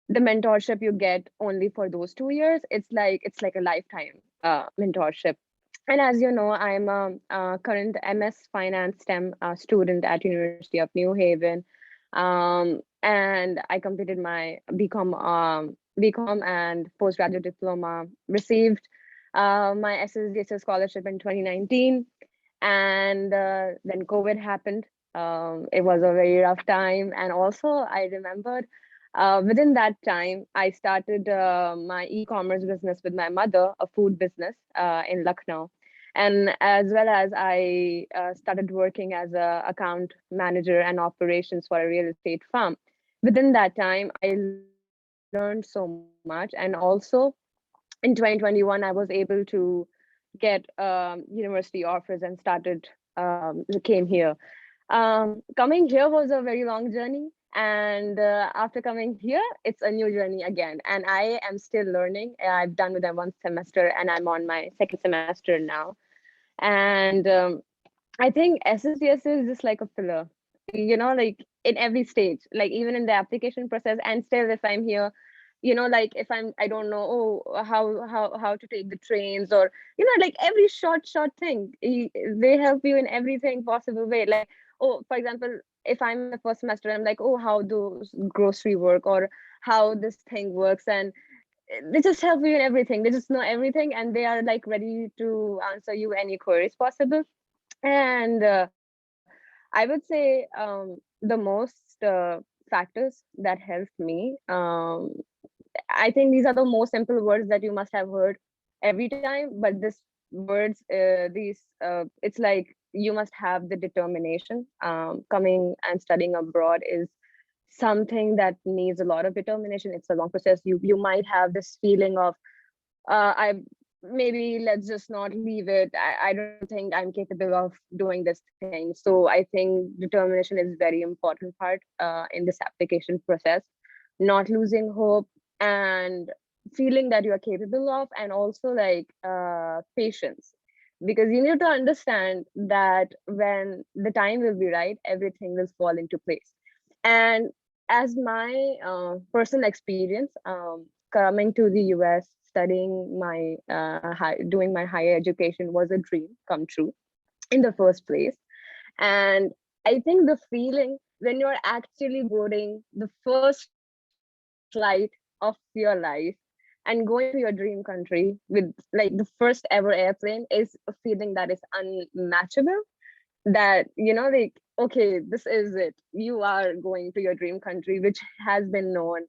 Speaker 2: the mentorship you get only for those 2 years. It's like a lifetime mentorship. And as you know, I'm a current MS Finance STEM student at University of New Haven, and I completed my BCom and postgraduate diploma. Received my SSGSA scholarship in 2019, and then COVID happened. It was a very rough time, and also I remembered within that time I started my e-commerce business with my mother, a food business in Lucknow. And as well as I started working as a account manager and operations for a real estate firm. Within that time, I learned so much. And also in 2021, I was able to get university offers and came here. Coming here was a very long journey. And after coming here, it's a new journey again. And I am still learning. I've done with them 1 semester and I'm on my 2nd semester now. And I think SSGSA is just like a filler, like in every stage, like even in the application process. And still, if I'm here, like if I don't know, how to take the trains, or like every short thing, they help you in everything possible way. Like, oh, for example, if I'm in the 1st semester, I'm like, oh, how those grocery work, or how this thing works, and they just help you in everything. They just know everything, and they are like ready to answer you any queries possible. And I would say the most factors that helped me, I think these are the most simple words that you must have heard every time, but this words, it's like you must have the determination. Coming and studying abroad is something that needs a lot of determination. It's a long process. You might have this feeling of I maybe let's just not leave it. I don't think I'm capable of doing this thing. So I think determination is very important part in this application process. Not losing hope and feeling that you are capable of, and also like patience, because you need to understand that when the time will be right, everything will fall into place. And as my personal experience, coming to the US, studying my doing my higher education was a dream come true in the first place. And I think the feeling when you're actually boarding the first flight of your life and going to your dream country with like the first ever airplane is a feeling that is unmatchable. That like, okay, this is it, you are going to your dream country, which has been known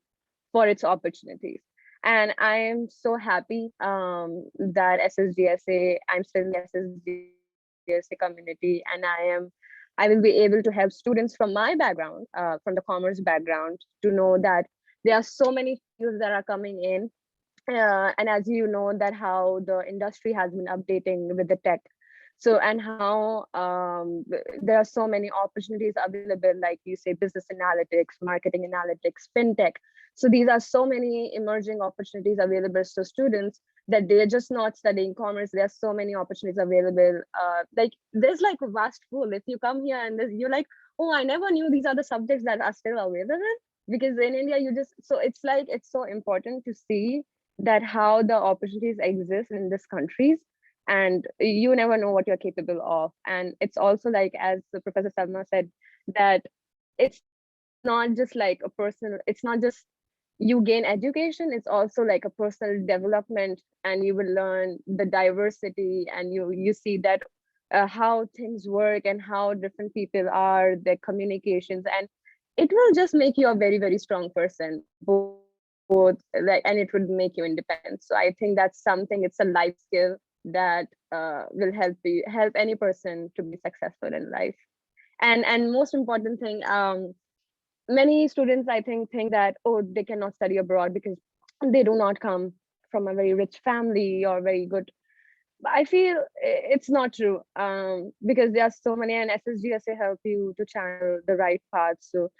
Speaker 2: for its opportunities. And I am so happy that SSGSA, I'm still in the SSGSA community, and I will be able to help students from my background, from the commerce background, to know that there are so many fields that are coming in. And as you know, that how the industry has been updating with the tech. So, and how there are so many opportunities available, like you say, business analytics, marketing analytics, fintech. So these are so many emerging opportunities available to students, that they're just not studying commerce. There are so many opportunities available. Like there's like a vast pool. If you come here and you're like, oh, I never knew these are the subjects that are still available. Because in India, you just, so it's like, it's so important to see that how the opportunities exist in these countries, and you never know what you're capable of. And it's also like, as Professor Salma said, that it's not just like a personal, it's not just you gain education, it's also like a personal development, and you will learn the diversity, and you see that how things work and how different people are, their communications, and it will just make you a very, very strong person, both like, and it would make you independent. So I think that's something, it's a life skill that will help any person to be successful in life. And most important thing, many students, I think that, oh, they cannot study abroad because they do not come from a very rich family or very good. But I feel it's not true, because there are so many, and SSGSA help you to channel the right path. So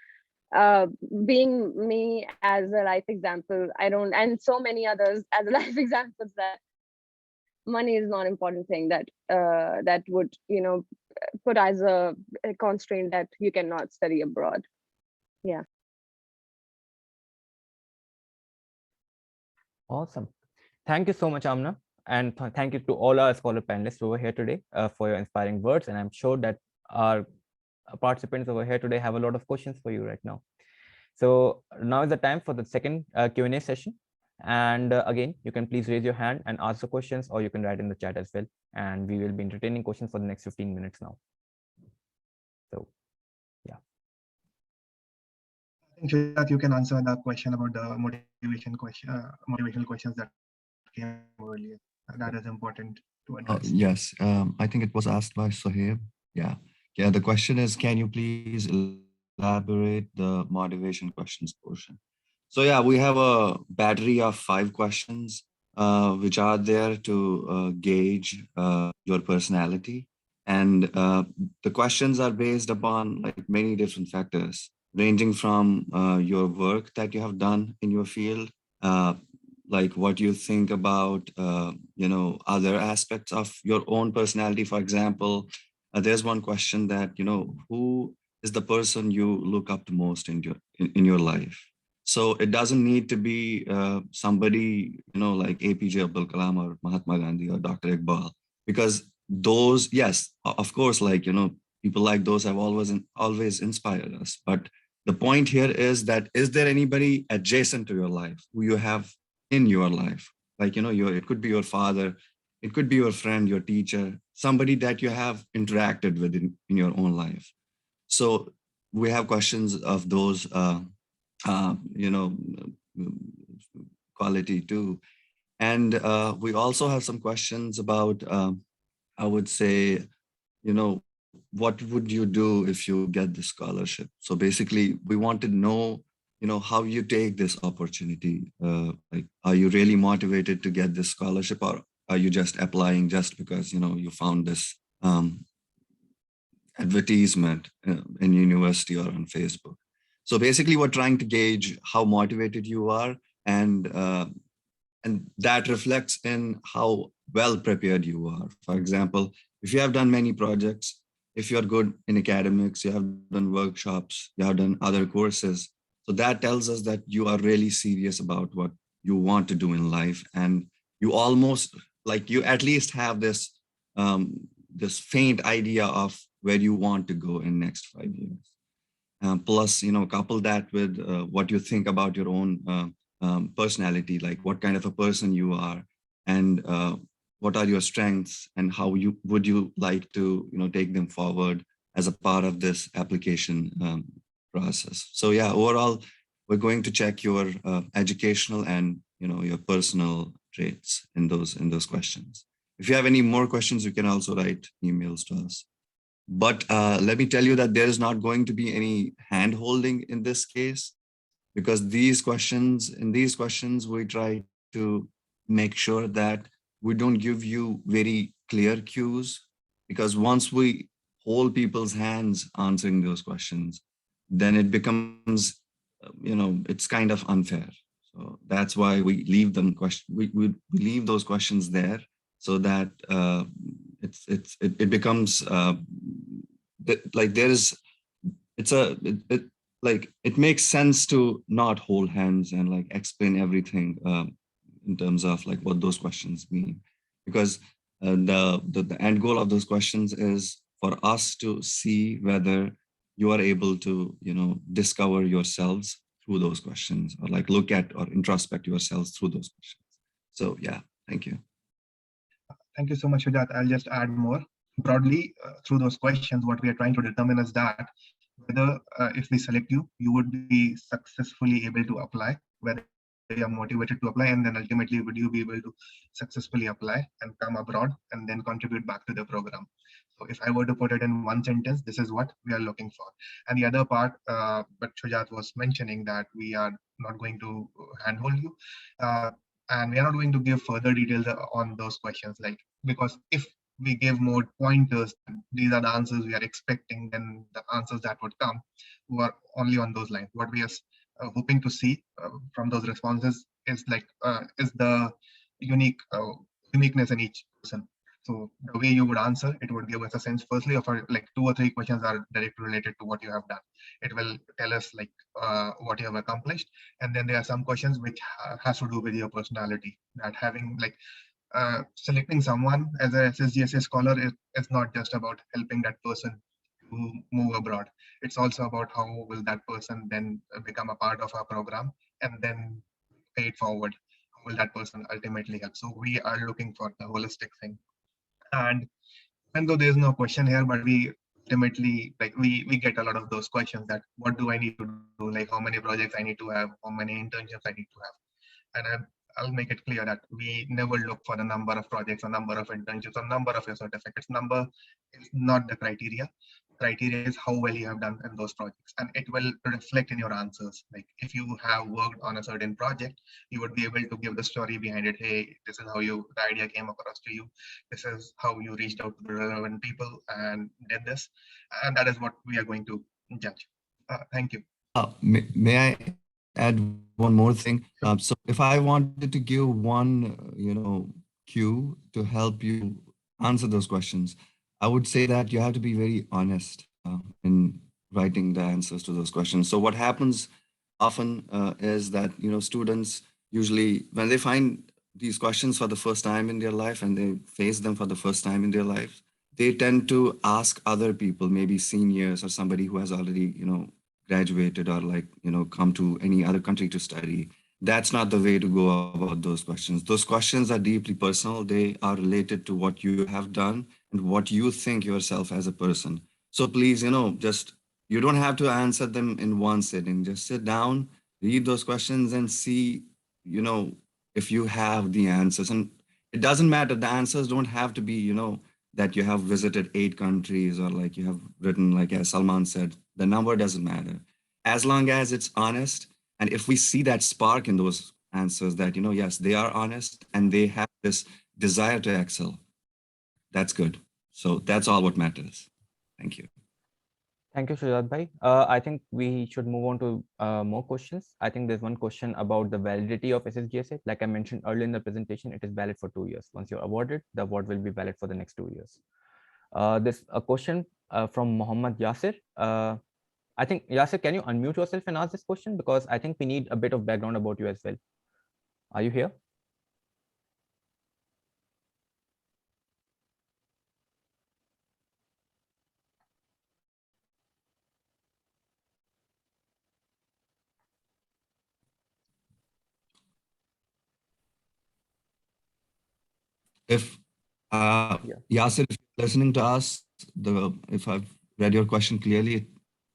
Speaker 2: uh, being me as a life example, I don't, and so many others as a life examples, that money is not important thing that that would, put as a constraint that you cannot study abroad. Yeah.
Speaker 1: Awesome. Thank you so much, Amna. And thank you to all our scholar panelists over here today for your inspiring words. And I'm sure that our participants over here today have a lot of questions for you right now. So now is the time for the second Q&A session. And again, you can please raise your hand and ask the questions, or you can write in the chat as well. And we will be entertaining questions for the next 15 minutes now. So, yeah.
Speaker 3: I think Shweta, you can answer that question about the motivational questions that came earlier. That is important to address.
Speaker 4: Yes, I think it was asked by Sohaib. Yeah. Yeah, the question is, can you please elaborate the motivation questions portion? So yeah, we have a battery of 5 questions which are there to gauge your personality. And the questions are based upon like many different factors, ranging from your work that you have done in your field, like what you think about, other aspects of your own personality. For example, there's one question that, who is the person you look up to most in your life? So it doesn't need to be somebody, like APJ Abdul Kalam or Mahatma Gandhi or Dr. Iqbal, because those, yes, of course, like, people like those have always inspired us. But the point here is that, is there anybody adjacent to your life who you have in your life? Like, it could be your father, it could be your friend, your teacher, somebody that you have interacted with in your own life. So we have questions of those, quality too. And we also have some questions about, I would say, what would you do if you get the scholarship? So basically, we want to know, how you take this opportunity. Like, are you really motivated to get this scholarship, or are you just applying just because, you found this advertisement in university or on Facebook? So basically, we're trying to gauge how motivated you are, and that reflects in how well prepared you are. For example, if you have done many projects, if you're good in academics, you have done workshops, you have done other courses, so that tells us that you are really serious about what you want to do in life, and you almost, like, you at least have this this faint idea of where you want to go in next 5 years. Plus, couple that with what you think about your own personality, like what kind of a person you are, and what are your strengths, and how would you like to take them forward as a part of this application process. So yeah, overall, we're going to check your educational and your personal traits in those questions. If you have any more questions, you can also write emails to us. But let me tell you that there is not going to be any hand holding in this case, because in these questions, we try to make sure that we don't give you very clear cues, because once we hold people's hands answering those questions, then it becomes, it's kind of unfair. So that's why we leave we leave those questions there, so that it becomes like there is it makes sense to not hold hands and like explain everything in terms of like what those questions mean, because the end goal of those questions is for us to see whether you are able to, discover yourselves through those questions, or like look at or introspect yourselves through those questions. So yeah, thank you.
Speaker 3: Thank you so much, Shujat. I'll just add more. Broadly, through those questions, what we are trying to determine is that whether if we select you, you would be successfully able to apply, whether you are motivated to apply, and then ultimately would you be able to successfully apply and come abroad and then contribute back to the program. So if I were to put it in one sentence, this is what we are looking for. And the other part, but Shujat was mentioning that we are not going to handhold you. And we are not going to give further details on those questions, like, because if we give more pointers, these are the answers we are expecting, then the answers that would come were only on those lines. What we are hoping to see from those responses is is the uniqueness in each person. So the way you would answer, it would give us a sense, firstly, of like 2 or 3 questions are directly related to what you have done. It will tell us like what you have accomplished. And then there are some questions which has to do with your personality, that having like selecting someone as a SSGSA scholar is not just about helping that person to move abroad. It's also about how will that person then become a part of our program and then pay it forward. How will that person ultimately help? So we are looking for the holistic thing. And even though there's no question here, but we ultimately, like, we get a lot of those questions, that what do I need to do, like how many projects I need to have, how many internships I need to have. And I'll make it clear that we never look for the number of projects or number of internships or number of your certificates. Number is not the criteria. Criteria is how well you have done in those projects, and it will reflect in your answers. Like if you have worked on a certain project, you would be able to give the story behind it. Hey, this is how the idea came across to you. This is how you reached out to the relevant people and did this. And that is what we are going to judge. Thank you.
Speaker 4: May I add one more thing? So if I wanted to give one, cue to help you answer those questions, I would say that you have to be very honest in writing the answers to those questions. So what happens often is that, students usually, when they find these questions for the first time in their life and they face them for the first time in their life, they tend to ask other people, maybe seniors or somebody who has already, graduated or like, come to any other country to study. That's not the way to go about those questions. Those questions are deeply personal. They are related to what you have done and what you think yourself as a person. So please, you don't have to answer them in one sitting. Just sit down, read those questions and see, if you have the answers. And it doesn't matter. The answers don't have to be, that you have visited 8 countries or like you have written, like as Salman said, the number doesn't matter. As long as it's honest. And if we see that spark in those answers that, yes, they are honest and they have this desire to excel, that's good. So that's all what matters. Thank you.
Speaker 1: Thank you, Shujat bhai. I think we should move on to more questions. I think there's one question about the validity of SSGSA. Like I mentioned earlier in the presentation, it is valid for 2 years. Once you're awarded, the award will be valid for the next 2 years. There's a question from Mohammad Yasir. I think, Yasir, can you unmute yourself and ask this question? Because I think we need a bit of background about you as well. Are you here?
Speaker 4: If Yasir, if you're listening to us, if I've read your question clearly,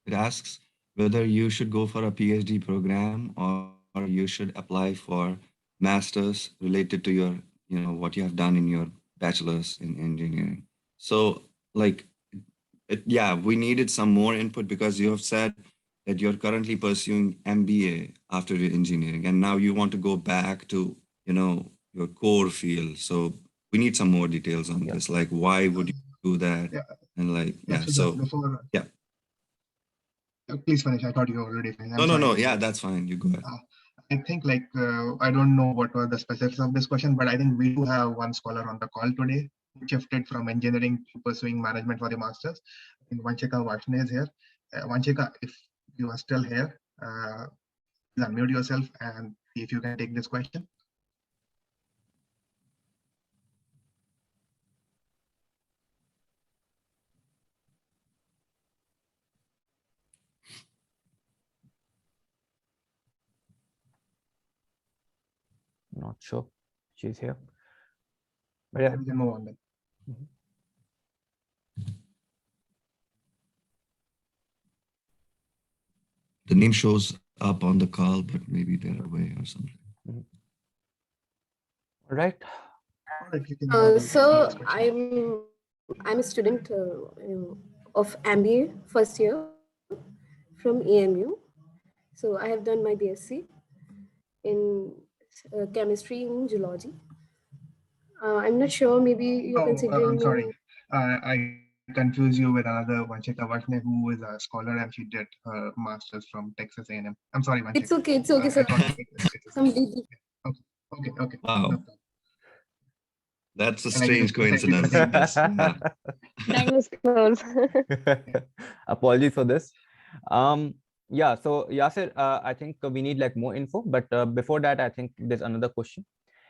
Speaker 4: it asks whether you should go for a PhD program or you should apply for masters related to your, what you have done in your bachelor's in engineering. So like, we needed some more input because you have said that you're currently pursuing MBA after your engineering, and now you want to go back to, your core field. So we need some more details on this. Like, why would you do that?
Speaker 3: Yeah.
Speaker 4: And like,
Speaker 3: So before, please finish. I thought you already finished.
Speaker 4: No. Yeah, that's fine. You go ahead.
Speaker 3: I think I don't know what were the specifics of this question, but I think we do have one scholar on the call today who shifted from engineering to pursuing management for the masters. I think Vanshika Varshney is here. Vanchika, if you are still here, please unmute yourself and see if you can take this question.
Speaker 1: Not sure she's here. But yeah.
Speaker 3: We can move on then.
Speaker 1: Mhm.
Speaker 4: The name shows up on the call, but maybe they're away or something.
Speaker 1: All right.
Speaker 3: All right, you can move on to the
Speaker 6: So
Speaker 3: next question.
Speaker 6: I'm a student of MBA first year from AMU. So I have done my BSc in chemistry in geology. I'm not sure, maybe you're
Speaker 3: Oh,
Speaker 6: considering
Speaker 3: I'm
Speaker 6: me.
Speaker 3: sorry. I confuse you with another Vanchika Varshney, who is a scholar and she did her master's from Texas A&M. I'm sorry, Vanchika.
Speaker 6: It's okay,
Speaker 3: I
Speaker 6: sir.
Speaker 3: thought it's
Speaker 6: Completely.
Speaker 3: okay.
Speaker 4: Wow.
Speaker 3: No problem.
Speaker 4: That's a
Speaker 3: And I did
Speaker 4: strange
Speaker 3: exactly the
Speaker 4: coincidence.
Speaker 3: same.
Speaker 4: Yes. Yeah.
Speaker 2: Mine was close.
Speaker 1: Apologies for this. Yeah, so Yasir, I think we need like more info, but before that, I think there's another question.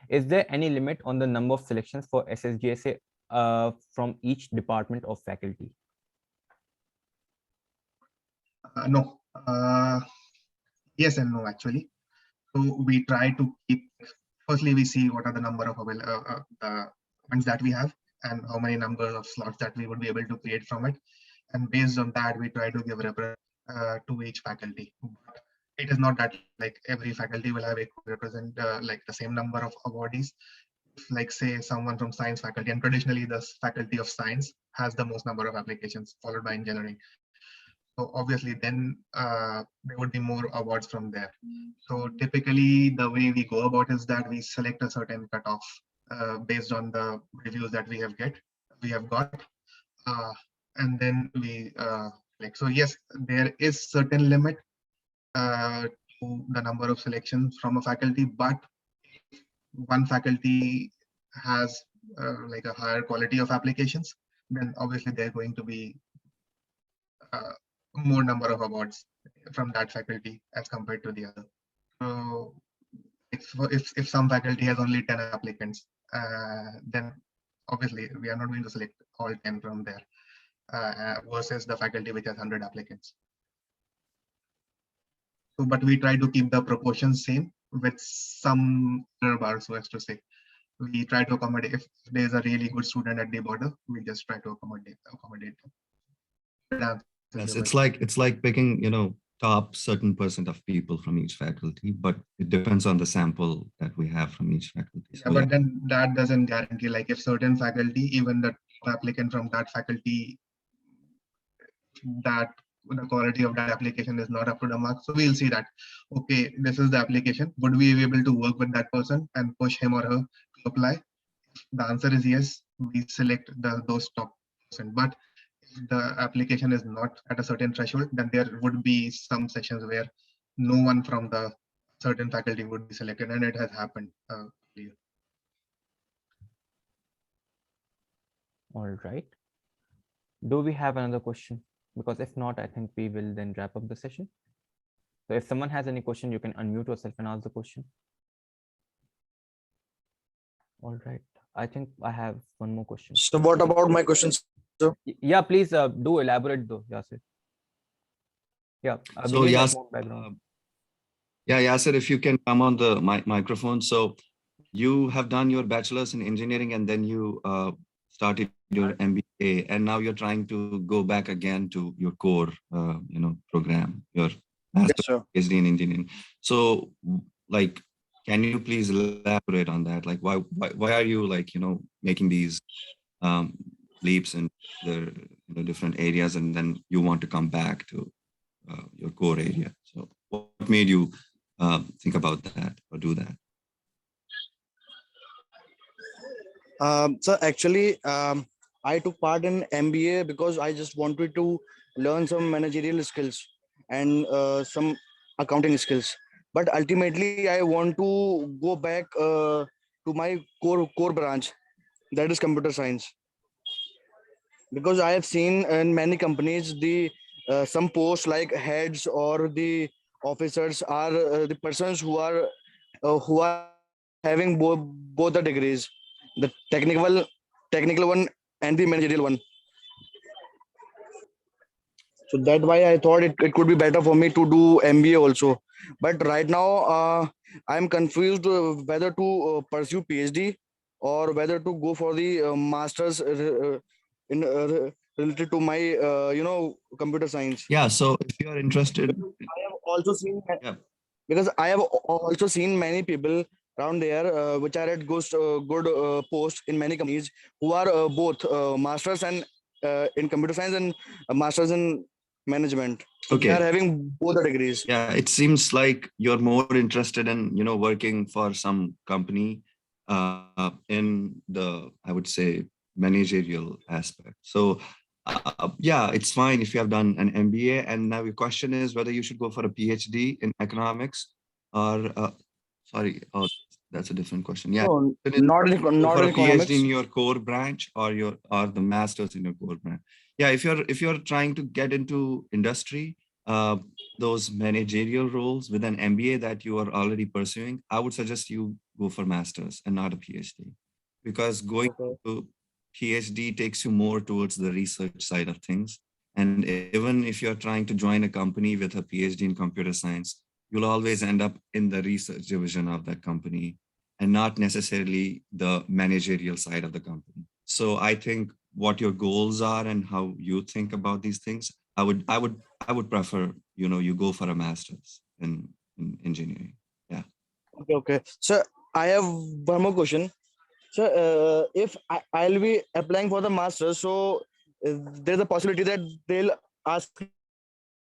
Speaker 1: Is there any limit on the number of selections for SSGSA from each department of faculty?
Speaker 3: No. Yes and no, actually. So we try to keep, firstly, we see what are the number of ones that we have and how many number of slots that we would be able to create from it. And based on that, we try to give reference to each faculty. But it is not that like every faculty will have a represent like the same number of awardees. Like say someone from science faculty, and traditionally the faculty of science has the most number of applications, followed by engineering. So obviously then there would be more awards from there. So typically the way we go about is that we select a certain cutoff based on the reviews that we have got. And then we so yes, there is certain limit to the number of selections from a faculty, but one faculty has like a higher quality of applications, then obviously they're going to be more number of awards from that faculty as compared to the other. So if some faculty has only 10 applicants, then obviously we are not going to select all 10 from there versus the faculty which has 100 applicants. So, but we try to keep the proportions same with some error bar, so as to say. We try to accommodate, if there's a really good student at the border, we just try to accommodate them.
Speaker 4: Yes, it's like picking, top certain percent of people from each faculty, but it depends on the sample that we have from each faculty.
Speaker 3: Yeah, but then that doesn't guarantee, like if certain faculty, even the applicant from that faculty, that the quality of that application is not up to the mark. So we'll see that, okay, this is the application. Would we be able to work with that person and push him or her to apply? If the answer is yes, we select those top percent. But if the application is not at a certain threshold, then there would be some sessions where no one from the certain faculty would be selected, and it has happened.
Speaker 1: All right. Do we have another question? Because if not, I think we will then wrap up the session. So if someone has any question, you can unmute yourself and ask the question. All right. I think I have one more question.
Speaker 8: So what about my questions, sir?
Speaker 1: Yeah, please do elaborate though, Yasir. Yeah.
Speaker 4: So Yasir, Yasir, if you can come on the microphone. So you have done your bachelor's in engineering and then you started your MBA, and now you're trying to go back again to your core, program, your master's PhD in engineering. So, like, can you please elaborate on that? Like, why are you making these leaps in the different areas, and then you want to come back to your core area? So, what made you think about that or do that?
Speaker 8: So actually, I took part in MBA because I just wanted to learn some managerial skills and some accounting skills. But ultimately, I want to go back to my core branch, that is computer science. Because I have seen in many companies, the some posts like heads or the officers are the persons who are having both the degrees, the technical one and the managerial one. So that's why I thought it could be better for me to do MBA also. But right now, I'm confused whether to pursue PhD or whether to go for the masters in related to my computer science.
Speaker 4: Yeah, so if you are interested,
Speaker 8: I have also seen
Speaker 4: yeah,
Speaker 8: because I have also seen many people around there which are at good posts in many companies who are both masters and in computer science and masters in management. So they are
Speaker 4: okay.
Speaker 8: having both the degrees.
Speaker 4: Yeah, it seems like you're more interested in, working for some company in the, I would say, managerial aspect. So yeah, it's fine if you have done an MBA. And now your question is whether you should go for a PhD in economics or, sorry, oh, that's a different question. Yeah,
Speaker 8: No,
Speaker 4: go
Speaker 8: not
Speaker 4: for
Speaker 8: in
Speaker 4: a PhD in
Speaker 8: economics.
Speaker 4: your core branch or the masters in your core branch. Yeah, if you're trying to get into industry, uh, those managerial roles with an MBA that you are already pursuing, I would suggest you go for masters and not a PhD, because going
Speaker 8: Okay.
Speaker 4: to PhD takes you more towards the research side of things. And even if you're trying to join a company with a PhD in computer science, you'll always end up in the research division of that company and not necessarily the managerial side of the company. So I think what your goals are and how you think about these things, I would prefer, you go for a master's in engineering. Yeah.
Speaker 8: Okay, okay. So I have one more question. So if I'll be applying for the master, so there's a possibility that they'll ask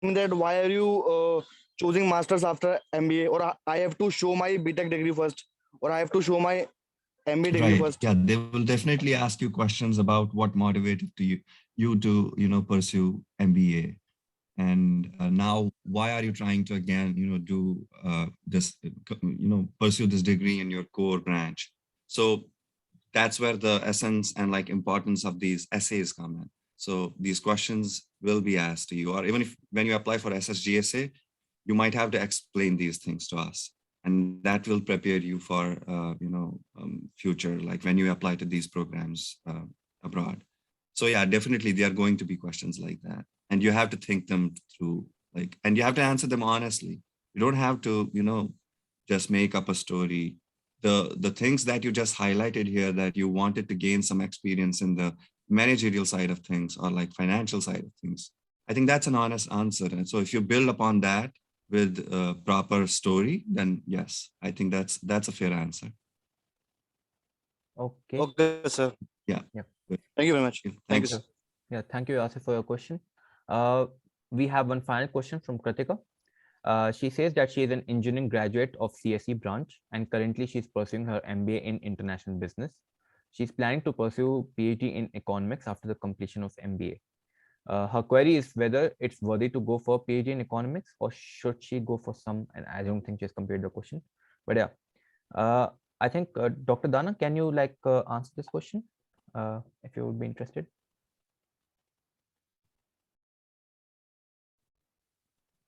Speaker 8: me that why are you choosing masters after MBA, or I have to show my BTech degree first, or I have to show my MBA degree first.
Speaker 4: Right. Yeah, they will definitely ask you questions about what motivated you to, pursue MBA. And now, why are you trying to again, do this, pursue this degree in your core branch? So that's where the essence and like importance of these essays come in. So these questions will be asked to you, or even if when you apply for SSGSA, you might have to explain these things to us, and that will prepare you for future, like when you apply to these programs abroad. So yeah, definitely there are going to be questions like that, and you have to think them through, like, and you have to answer them honestly. You don't have to just make up a story. The things that you just highlighted here, that you wanted to gain some experience in the managerial side of things or like financial side of things, I think that's an honest answer. And so if you build upon that with a proper story, then yes, I think that's a fair answer.
Speaker 1: Okay.
Speaker 8: Okay, sir.
Speaker 4: Yeah.
Speaker 1: Yep.
Speaker 4: Good.
Speaker 8: Thank you very much.
Speaker 4: Thanks.
Speaker 1: So, yeah, thank you, Asif, for your question. We have one final question from Kritika. She says that she is an engineering graduate of CSE branch, and currently she's pursuing her MBA in international business. She's planning to pursue PhD in economics after the completion of MBA. Her query is whether it's worthy to go for PhD in economics, or should she go for some, and I don't think she's completed the question, but yeah. I think Dr. Dana, can you answer this question if you would be interested?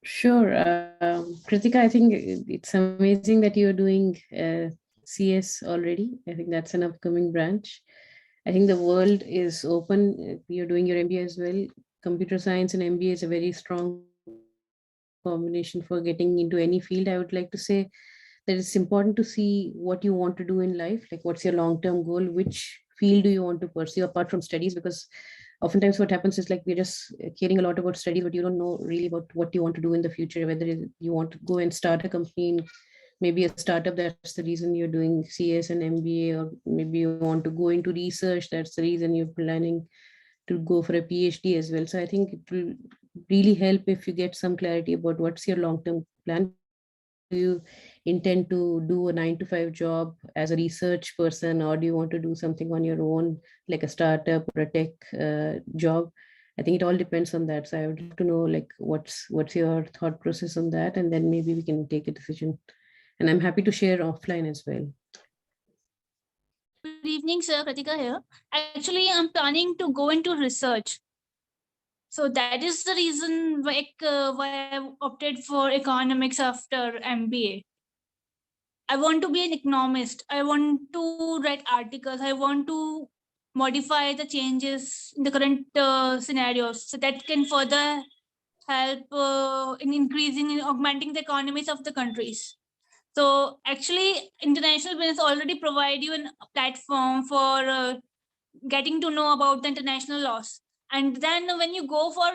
Speaker 6: Sure. Kritika, I think it's amazing that you're doing CS already. I think that's an upcoming branch. I think the world is open. You're doing your MBA as well. Computer science and MBA is a very strong combination for getting into any field. I would like to say that it's important to see what you want to do in life, like what's your long-term goal, which field do you want to pursue apart from studies, because oftentimes what happens is like we're just caring a lot about studies, but you don't know really about what you want to do in the future, whether you want to go and start a company in maybe a startup, that's the reason you're doing CS and MBA, or maybe you want to go into research, that's the reason you're planning to go for a PhD as well. So I think it will really help if you get some clarity about what's your long-term plan. Do you intend to do a 9 to 5 job as a research person, or do you want to do something on your own, like a startup or a tech job? I think it all depends on that. So I would love to know like what's your thought process on that, and then maybe we can take a decision. And I'm happy to share offline as well.
Speaker 9: Good evening, sir. Kritika here. Actually, I'm planning to go into research. So that is the reason why I opted for economics after MBA. I want to be an economist. I want to write articles. I want to modify the changes in the current scenarios, so that can further help in increasing and augmenting the economies of the countries. So actually, international business already provide you a platform for getting to know about the international laws. And then when you go for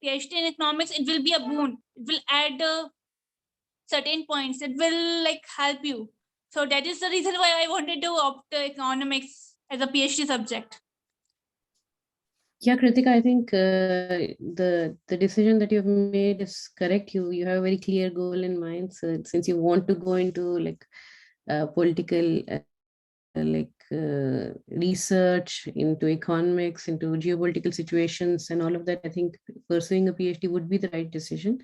Speaker 9: PhD in economics, it will be a boon. It will add certain points. It will like help you. So that is the reason why I wanted to opt economics as a PhD subject.
Speaker 6: Yeah, Kritika, I think the decision that you've made is correct. You have a very clear goal in mind. So since you want to go into like political research, into economics, into geopolitical situations and all of that, I think pursuing a PhD would be the right decision.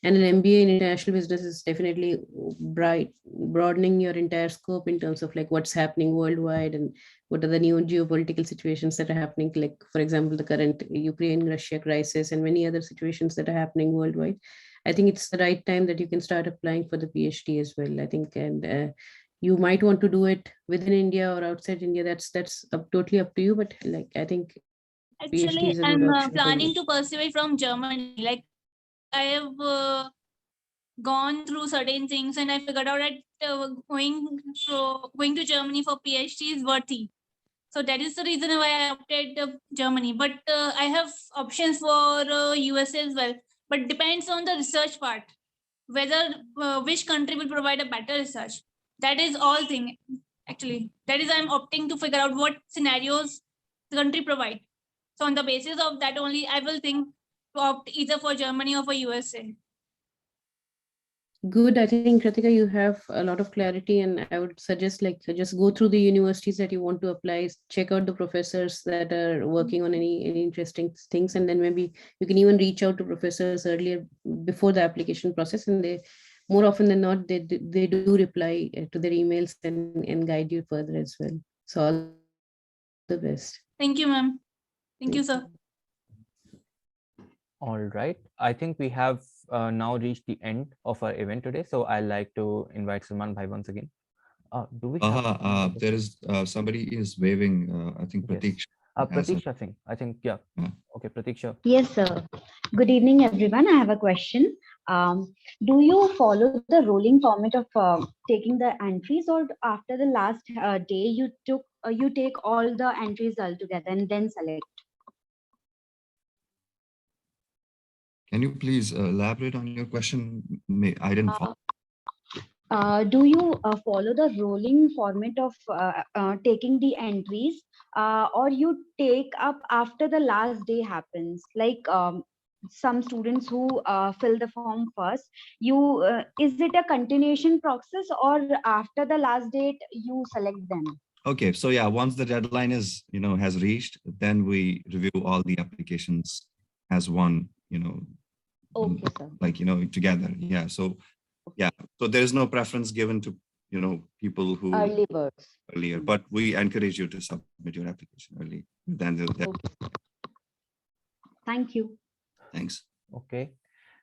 Speaker 6: And an MBA in international business is definitely broadening your entire scope in terms of like what's happening worldwide and what are the new geopolitical situations that are happening, like for example the current Ukraine-Russia crisis and many other situations that are happening worldwide. I think it's the right time that you can start applying for the PhD as well, I think. And you might want to do it within India or outside India. That's totally up to you. But like I think PhD
Speaker 9: Actually,
Speaker 6: is a good
Speaker 9: I'm
Speaker 6: option for
Speaker 9: planning
Speaker 6: you.
Speaker 9: to pursue it from Germany. Like I have gone through certain things, and I figured out that going to Germany for PhD is worthy. So that is the reason why I opted Germany. But I have options for USA as well. But depends on the research part, whether which country will provide a better research. That is all thing actually. That is I'm opting to figure out what scenarios the country provide. So on the basis of that only, I will think to opt either for Germany or for USA.
Speaker 6: Good. I think Kritika, you have a lot of clarity, and I would suggest like just go through the universities that you want to apply, check out the professors that are working on any interesting things, and then maybe you can even reach out to professors earlier before the application process, and they more often than not they do reply to their emails and guide you further as well. So all the best.
Speaker 9: Thank you, ma'am. Thank you, sir.
Speaker 1: All right. I think we have now reached the end of our event today. So I'd like to invite Salman Bhai once again. Do we have
Speaker 4: There is somebody is waving. I think
Speaker 1: Yes.
Speaker 4: Pratik. has a-
Speaker 1: Pratiksha Singh. I think, yeah. Okay, Pratiksha.
Speaker 10: Yes, sir. Good evening, everyone. I have a question. Do you follow the rolling format of taking the entries, or after the last day you take all the entries altogether and then select?
Speaker 4: Can you please elaborate on your question? I didn't follow.
Speaker 10: Do you follow the rolling format of taking the entries, or you take up after the last day happens? Like some students who fill the form first, is it a continuation process, or after the last date you select them?
Speaker 4: Okay, so yeah, once the deadline is has reached, then we review all the applications as one.
Speaker 10: Okay, sir.
Speaker 4: Like together. Yeah. So yeah, so there is no preference given to people who
Speaker 10: Early birds.
Speaker 4: earlier, but we encourage you to submit your application early. Then
Speaker 10: Okay. Thank you.
Speaker 4: Thanks.
Speaker 1: Okay.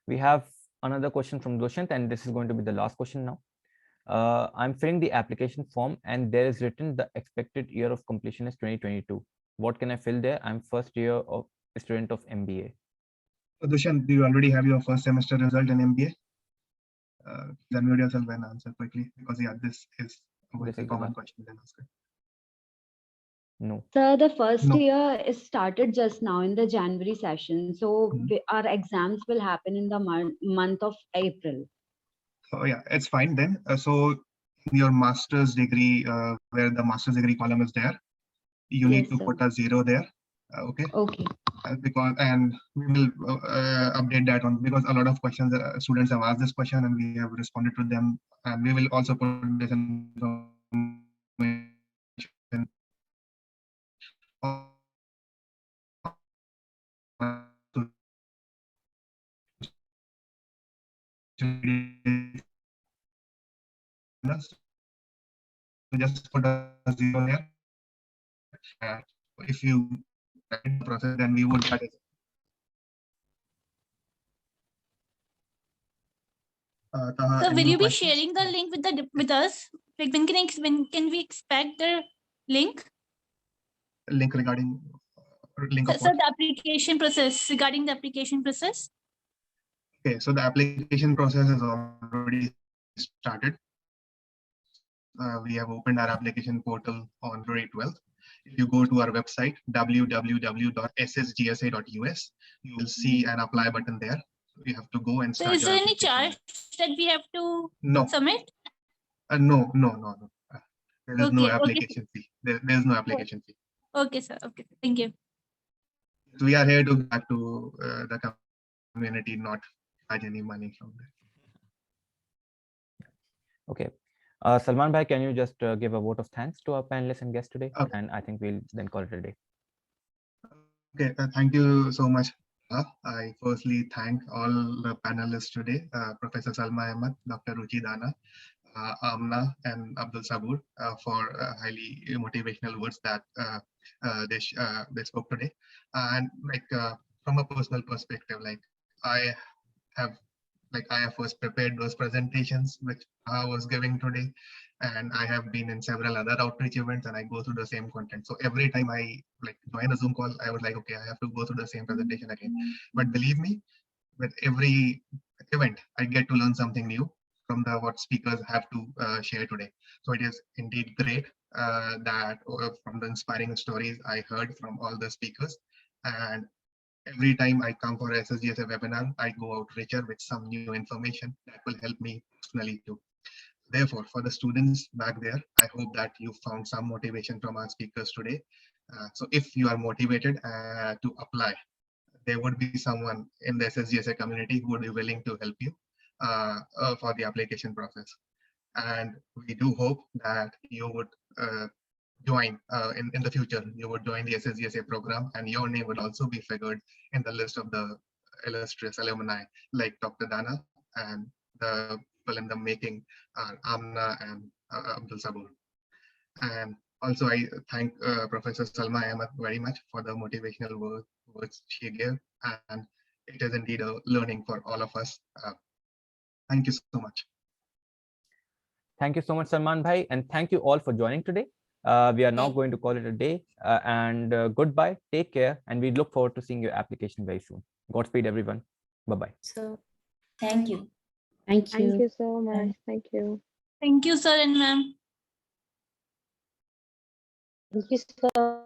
Speaker 1: We have another question from Dushant, and this is going to be the last question now. I'm filling the application form and there is written the expected year of completion is 2022. What can I fill there? I'm first year of student of MBA.
Speaker 3: Dushant, do you already have your first semester result in MBA? Unmute yourself and answer quickly, because yeah, this is a very common question.
Speaker 1: No.
Speaker 10: So the first year is started just now in the January session. So our exams will happen in the month of April.
Speaker 3: Oh yeah, it's fine then. So your master's degree, where the master's degree column is there, you need to put a 0 there. Okay.
Speaker 10: Okay.
Speaker 3: And we will update that one, because a lot of questions students have asked this question and we have responded to them, and we will also put this information so just put a 0 there. If you process, then we would Taha,
Speaker 9: So will
Speaker 3: any
Speaker 9: you be
Speaker 3: questions?
Speaker 9: sharing the link with us? Like when can we expect the link?
Speaker 3: Link regarding link of
Speaker 9: So
Speaker 3: what?
Speaker 9: the application process, regarding the application process.
Speaker 3: Okay, so the application process has already started. We have opened our application portal on February 12th. If you go to our website, www.ssgsa.us, you will see an apply button there. You have to go and
Speaker 9: So
Speaker 3: start
Speaker 9: is
Speaker 3: your
Speaker 9: there any
Speaker 3: application.
Speaker 9: charge that we have to
Speaker 3: No,
Speaker 9: submit?
Speaker 3: no. There is no
Speaker 9: Okay,
Speaker 3: application fee. There is no application fee.
Speaker 9: okay, sir. Okay, thank you.
Speaker 3: We are here to give back to the community, not charge any money from there.
Speaker 1: Okay. Salman Bhai, can you just give a vote of thanks to our panelists and guests today?
Speaker 3: Okay.
Speaker 1: And I think we'll then call it a day.
Speaker 3: Okay, thank you so much. I firstly thank all the panelists today, Professor Salma Ahmed, Dr. Ruchi Dana, Amna, and Abdul Sabur for highly motivational words that they spoke today. And like from a personal perspective, I have first prepared those presentations which I was giving today, and I have been in several other outreach events, and I go through the same content. So every time I join a Zoom call, I was like, okay, I have to go through the same presentation again. But believe me, with every event, I get to learn something new from what speakers have to share today. So it is indeed great that from the inspiring stories I heard from all the speakers, and every time I come for SSGSA webinar, I go out richer with some new information that will help me personally too. Therefore, for the students back there, I hope that you found some motivation from our speakers today. So if you are motivated to apply, there would be someone in the SSGSA community who would be willing to help you for the application process. And we do hope that you would join in the future. You would join the SSGSA program, and your name would also be figured in the list of the illustrious alumni like Dr. Dana, and the people in the making are Amna and Abdul Sabur. And also I thank Professor Salma Ahmed very much for the motivational words she gave, and it is indeed a learning for all of us. Thank you so much.
Speaker 1: Thank you so much, Salman Bhai, and thank you all for joining today. We are now going to call it a day, and goodbye, take care, and we look forward to seeing your application very soon. Godspeed, everyone. Bye-bye.
Speaker 5: So, thank you.
Speaker 6: Thank you.
Speaker 2: Thank you so much. Thank you.
Speaker 9: Thank you, sir and ma'am.
Speaker 10: Thank you, sir.